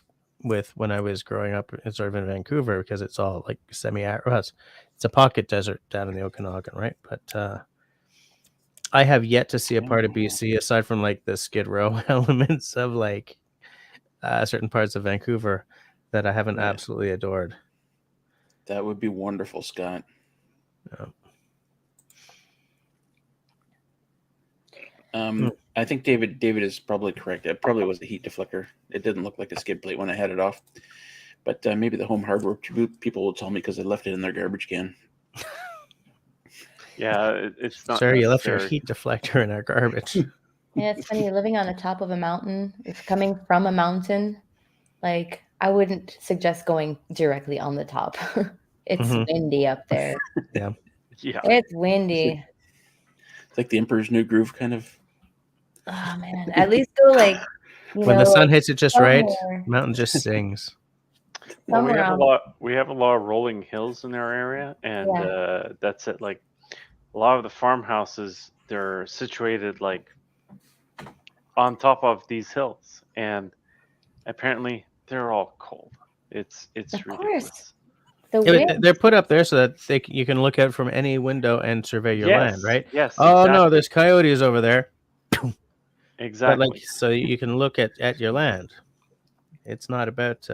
with when I was growing up sort of in Vancouver, because it's all like it's a pocket desert down in the Okanagan, right? But I have yet to see a part of BC aside from like the Skid Row elements of like certain parts of Vancouver that I haven't absolutely adored. That would be wonderful, Scott. I think David is probably correct. It probably was a heat deflector. It didn't look like a skid plate when I had it off. But maybe the Home Hardware people will tell me because I left it in their garbage can. Yeah, it's not. Sir, you left your necessary. heat deflector in our garbage. Yeah, it's funny. Living on the top of a mountain, if coming from a mountain, like I wouldn't suggest going directly on the top. It's windy up there. Yeah. Yeah. It's windy. It's like the Emperor's New Groove kind of. Oh man. At least go like When the sun hits it just right, somewhere. the mountain just sings. Well, we somewhere have on- a lot of rolling hills in our area, and that's it. Like a lot of the farmhouses, they're situated like on top of these hills, and apparently they're all cold. It's Of ridiculous. course. The Yeah, wind. they're put up there so that you can look out from any window and survey your land, right? Yes. Oh exactly. no, there's coyotes over there. Exactly. But like, so you can look at your land. It's not about.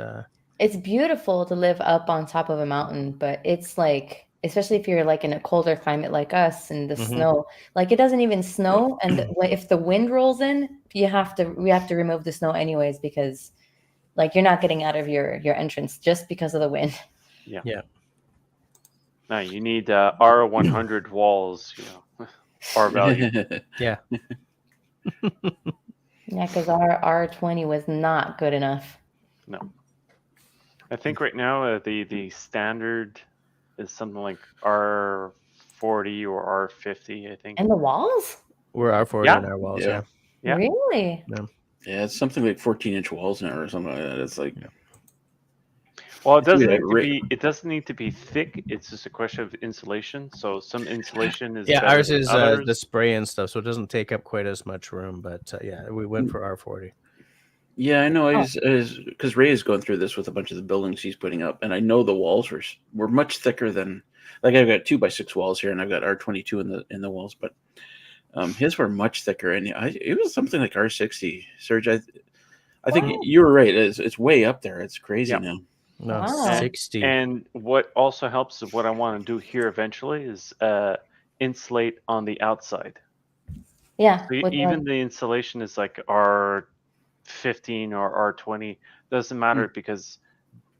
It's beautiful to live up on top of a mountain, but it's like, especially if you're like in a colder climate like us and the snow, like it doesn't even snow. And if the wind rolls in, we have to remove the snow anyways, because like you're not getting out of your entrance just because of the wind. Yeah. No, you need R100 walls, R value. Yeah. Yeah, because our R20 was not good enough. No. I think right now the standard is something like R40 or R50, I think. And the walls? We're R40 Yeah. in our walls. Yeah. Yeah. Really? Yeah, it's something like 14-inch walls now or something like that. It's like Well, it doesn't Yeah, need to be. It doesn't need to be thick. It's just a question of insulation. So some insulation is Yeah, better ours than is others. the spray and stuff, so it doesn't take up quite as much room. But yeah, we went for R40. yeah, I know. Because Ray is going through this with a bunch of the buildings he's putting up, and I know the walls were much thicker than, like I've got 2x6 walls here, and I've got R22 in the walls, but his were much thicker, and it was something like R60. Serge, I think you were right. It's way up there. It's crazy now. No, Wow. 60. And what also helps is what I want to do here eventually is insulate on the outside. Yeah. So with even the insulation is like R15 or R20. Doesn't matter because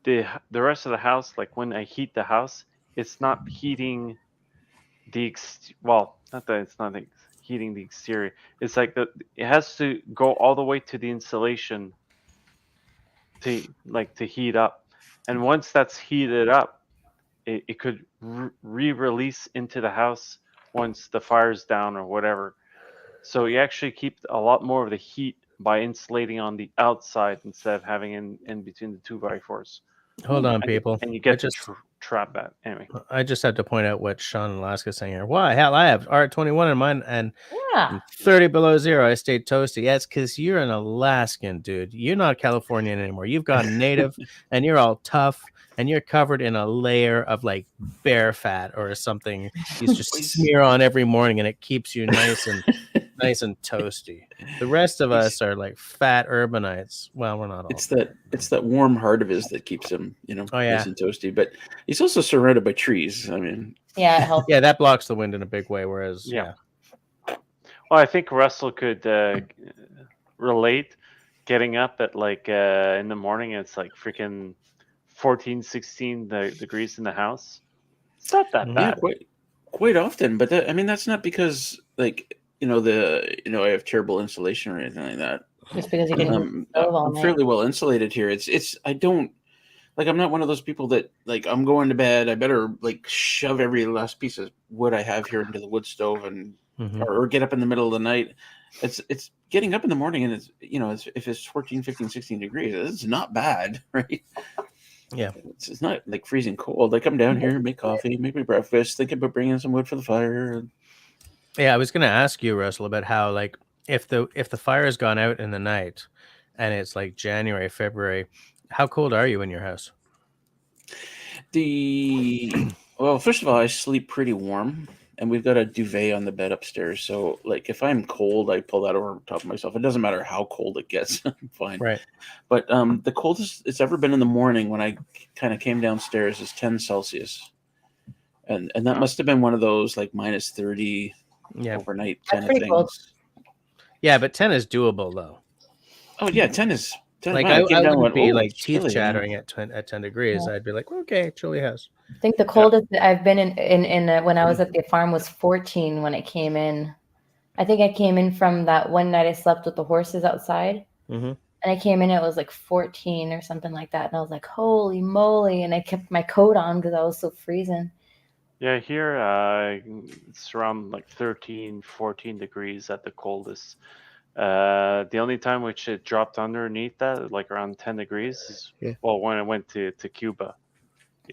the rest of the house, like when I heat the house, it's not heating not that it's not heating the exterior. It's like it has to go all the way to the insulation to heat up, and once that's heated up, it could re-release into the house once the fire's down or whatever. So you actually keep a lot more of the heat by insulating on the outside instead of having in between the 2x4s. Hold on, people. And you get to trap that. Anyway. I just had to point out what Sean in Alaska is saying here. Why? Hell, I have R21 in mine, and Yeah. 30 below zero, I stayed toasty. That's because you're an Alaskan, dude. You're not Californian anymore. You've gone native, and you're all tough, and you're covered in a layer of like bear fat or something. You just smear on every morning, and it keeps you nice and toasty. The rest of us are like fat urbanites. Well, we're not all. It's that warm heart of his that keeps him, nice and toasty. But he's also surrounded by trees. I mean, yeah, it helps. Yeah, that blocks the wind in a big way. Whereas, yeah. Well, I think Russell could relate. Getting up at like in the morning, it's like freaking 14, 16 degrees in the house. It's not that bad. Yeah, quite often. But that's not because like. I have terrible insulation or anything like that. Just because you didn't I'm fairly well insulated here. I don't like. I'm not one of those people that like. I'm going to bed. I better like shove every last piece of wood I have here into the wood stove and or get up in the middle of the night. It's getting up in the morning and it's if it's 14, 15, 16 degrees, it's not bad, right? Yeah, it's not like freezing cold. I come down here, make coffee, make my breakfast, think about bringing some wood for the fire. Yeah, I was going to ask you, Russell, about how like if the fire has gone out in the night and it's like January, February, how cold are you in your house? Well, first of all, I sleep pretty warm, and we've got a duvet on the bed upstairs. So like if I'm cold, I pull that over top of myself. It doesn't matter how cold it gets. I'm fine. Right. But the coldest it's ever been in the morning when I kind of came downstairs is 10 Celsius. And that must have been one of those like minus 30 overnight kind of things. Cold. Yeah, but 10 is doable though. Oh yeah, 10 is 10. Like I wouldn't be like teeth chattering at 10 degrees. Yeah. I'd be like, okay, Julie has. I think the coldest that I've been in when I was at the farm was 14 when it came in. I think I came in from that one night I slept with the horses outside. And I came in, it was like 14 or something like that. And I was like, holy moly. And I kept my coat on because I was so freezing. Yeah, here it's around like 13, 14 degrees at the coldest. The only time which it dropped underneath that, like around 10 degrees, is when I went to Cuba,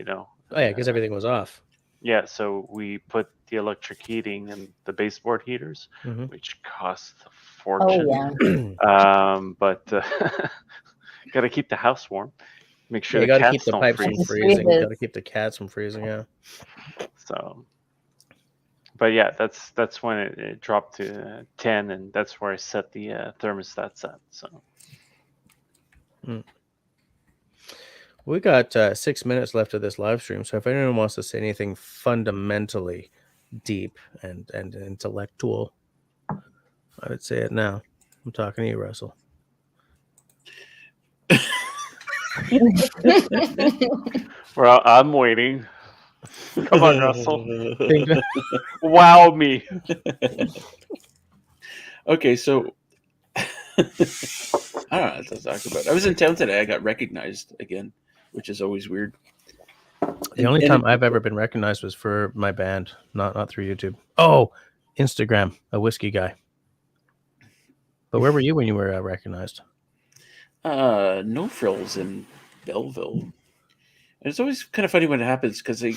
Oh yeah, because everything was off. Yeah, so we put the electric heating and the baseboard heaters, which cost a fortune. Oh, yeah. But got to keep the house warm. Make sure you the got to cats keep the don't pipes freeze. from freezing. You got to keep the cats from freezing. Yeah. So, but yeah, that's when it dropped to 10, and that's where I set the thermostats at. So, we got 6 minutes left of this live stream. So if anyone wants to say anything fundamentally deep and intellectual, I would say it now. I'm talking to you, Russell. Well, I'm waiting. Come on, Russell. Wow me. Okay, so I don't know what to talk about. I was in town today. I got recognized again, which is always weird. The only time I've ever been recognized was for my band, not through YouTube. Oh, Instagram, a whiskey guy. But where were you when you were recognized? No Frills in Belleville. And it's always kind of funny when it happens because I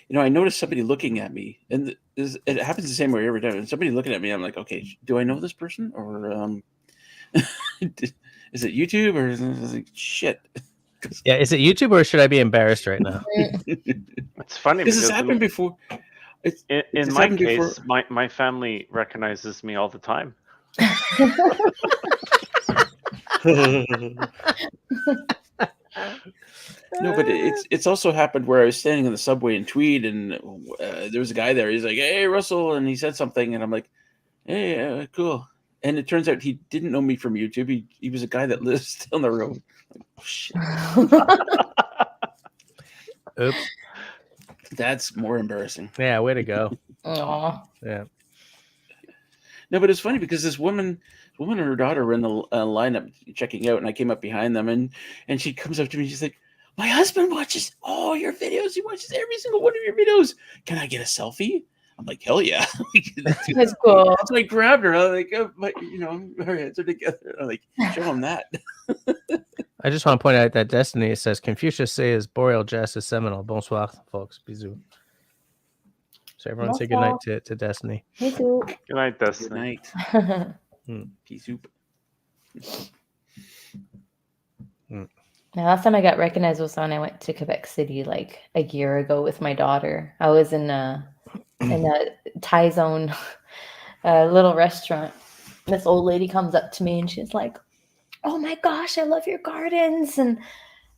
notice somebody looking at me, and it happens the same way every time. And somebody looking at me, I'm like, okay, do I know this person, or is it YouTube, or is it like, shit? Yeah, is it YouTube, or should I be embarrassed right now? It's funny because it's happened before. In my case, my family recognizes me all the time. No, but it's also happened where I was standing in the subway in Tweed, and there was a guy there. He's like, "Hey, Russell," and he said something, and I'm like, "Hey, cool." And it turns out he didn't know me from YouTube. He was a guy that lives down the road. Like, oh, shit. Oops. That's more embarrassing. Yeah, way to go. Aww. Yeah. No, but it's funny because this woman and her daughter were in the lineup checking out, and I came up behind them, and she comes up to me. She's like, "My husband watches all your videos. He watches every single one of your videos. Can I get a selfie?" I'm like, "Hell yeah!" That's cool. So I grabbed her. I'm like, oh, our hands are together. I'm like, show him that. I just want to point out that Destiny says Confucius says Boreal Jess is seminal. Bonsoir, folks. Bisous. So everyone say good night to Destiny. Bisous. Good night, Destiny. Good night. Peace soup. The last time I got recognized was when I went to Quebec City like a year ago with my daughter. I was in a Thai zone, little restaurant. This old lady comes up to me and she's like, "Oh my gosh, I love your gardens." And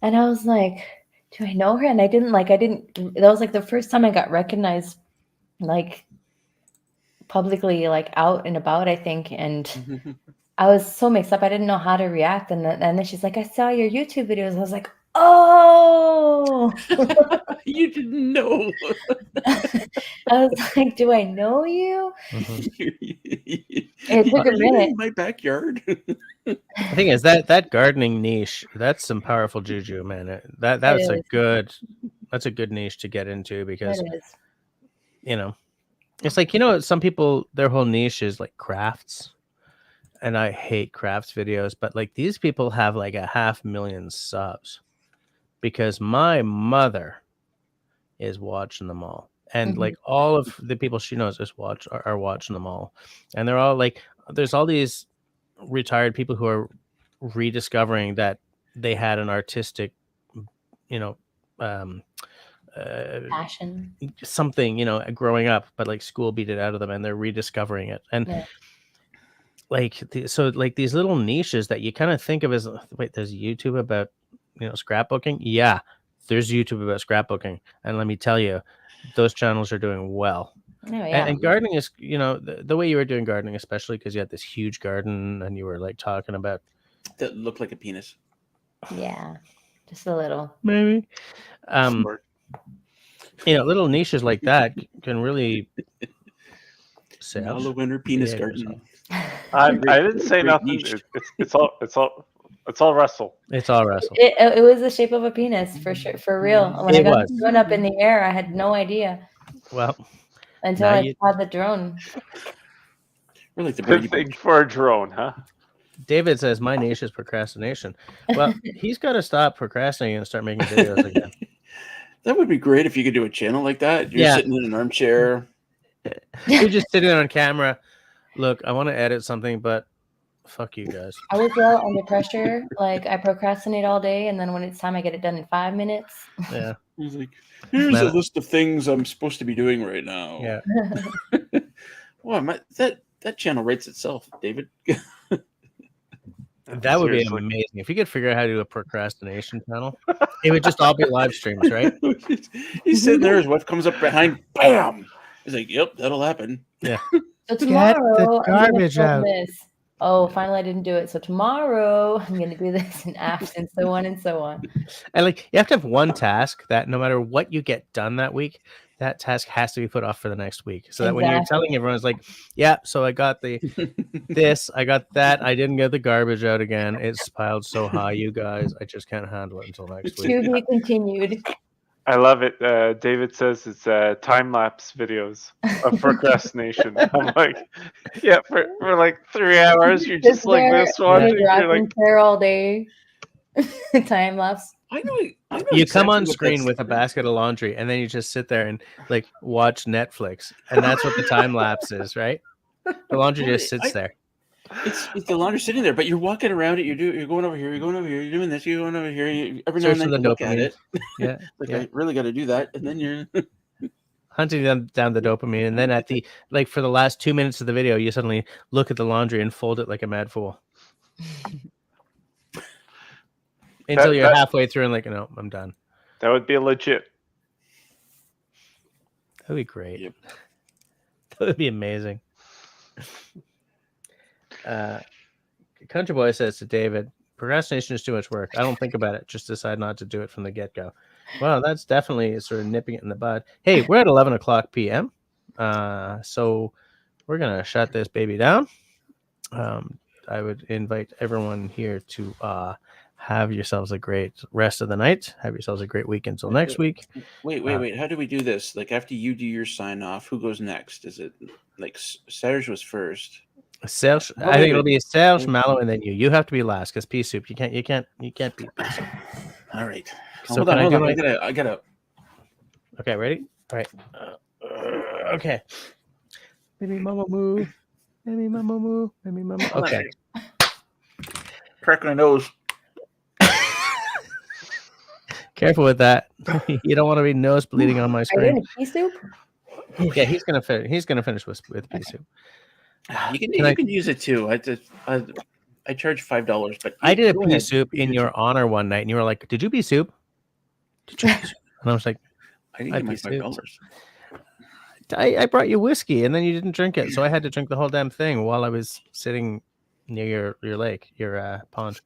I was like, "Do I know her?" And I didn't. That was like the first time I got recognized, like publicly, like out and about, I think. And I was so mixed up. I didn't know how to react. And then she's like, "I saw your YouTube videos." I was like, "Oh." You didn't know. I was like, "Do I know you?" It took a minute. In my backyard. The thing is that gardening niche, that's some powerful juju, man. That's a good niche to get into because it's like, some people, their whole niche is like crafts, and I hate crafts videos, but like these people have like 500,000 subs because my mother is watching them all. And like all of the people she knows are watching them all. And they're all like, there's all these retired people who are rediscovering that they had an artistic, passion, something, growing up, but like school beat it out of them and they're rediscovering it. And so these little niches that you kind of think of as, wait, there's YouTube about, scrapbooking. Yeah, there's YouTube about scrapbooking. And let me tell you, those channels are doing well. Oh, yeah. And gardening is, the way you were doing gardening, especially because you had this huge garden and you were like talking about that looked like a penis. Yeah, just a little. Maybe. Little niches like that can really sell. All the winter penis garden. I didn't say nothing. It's all Russell. It's all Russell. It was the shape of a penis for sure, for real. When I got the drone up in the air, I had no idea. Well, until I saw the drone. We're like the Good thing for a drone, huh? David says my niche is procrastination. Well, he's got to stop procrastinating and start making videos again. That would be great if you could do a channel like that. You're sitting in an armchair. You're just sitting on camera. Look, I want to edit something, but fuck you guys. I was well under pressure. Like I procrastinate all day, and then when it's time, I get it done in 5 minutes. Yeah. He's like, here's a list of things I'm supposed to be doing right now. Yeah. Wow, that channel rates itself, David. That would be amazing if you could figure out how to do a procrastination channel. It would just all be live streams, right? He's sitting there, his wife comes up behind, bam. He's like, "Yep, that'll happen." Yeah. So tomorrow, get the garbage out. This. Oh, finally, I didn't do it. So tomorrow, I'm going to do this in apps and so on and so on. And like, you have to have one task that no matter what you get done that week, that task has to be put off for the next week. So that when you're telling everyone, it's like, yeah, so I got this, I got that. I didn't get the garbage out again. It's piled so high, you guys. I just can't handle it until next week. To be continued. I love it. David says it's time-lapse videos of procrastination. I'm like, yeah, for like 3 hours, you're just like this watching. You're like there all day. Time lapse. I know you come on screen with a basket of laundry, and then you just sit there and like watch Netflix, and that's what the time lapse is, right? The laundry just sits there. It's the laundry sitting there, but you're walking around it. You're going over here. You're going over here. You're doing this. You're going over here. Every now and then you look at it. Yeah, I really got to do that, and then you're hunting down the dopamine, and then for the last 2 minutes of the video, you suddenly look at the laundry and fold it like a mad fool. Until you're halfway through and like, no, I'm done. That would be legit. That would be great. Yep. That would be amazing. Country Boy says to David, procrastination is too much work. I don't think about it. Just decide not to do it from the get-go. Well, that's definitely sort of nipping it in the bud. Hey, we're at 11 o'clock p.m. So we're gonna shut this baby down. I would invite everyone here to have yourselves a great rest of the night. Have yourselves a great week until next week. Wait. How do we do this? Like after you do your sign off, who goes next? Is it like Serge was first? Serge, I think it'll be Serge, Mallow, and then you. You have to be last because pea soup. You can't beat pea soup. All right. So hold on. I gotta. Okay, ready? All right. Okay. Baby mama moo. Baby mama moo. Baby mama. Okay. Crack my nose. Careful with that. You don't want to be nose bleeding on my Are you screen. in pea soup? Yeah, he's gonna finish. He's gonna finish with pea soup. You can use it too. I charge $5, but I did a pea soup in your honor one night, and you were like, "Did you pea soup?" Did you pea soup? And I was like, I didn't get my $5. I brought you whiskey, and then you didn't drink it, so I had to drink the whole damn thing while I was sitting near your lake, your pond.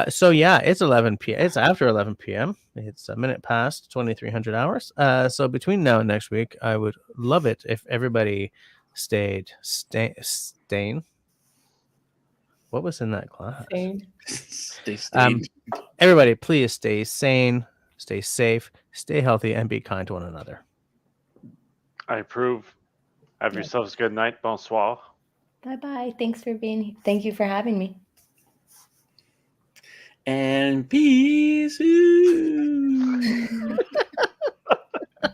So yeah, it's 11 p.m. It's after 11 p.m. It's a minute past 2300 hours. So between now and next week, I would love it if everybody staying. What was in that glass? Stay. Everybody, please stay sane, stay safe, stay healthy, and be kind to one another. I approve. Have yourselves a good night. Bonsoir. Bye-bye. Thank you for having me. And peace.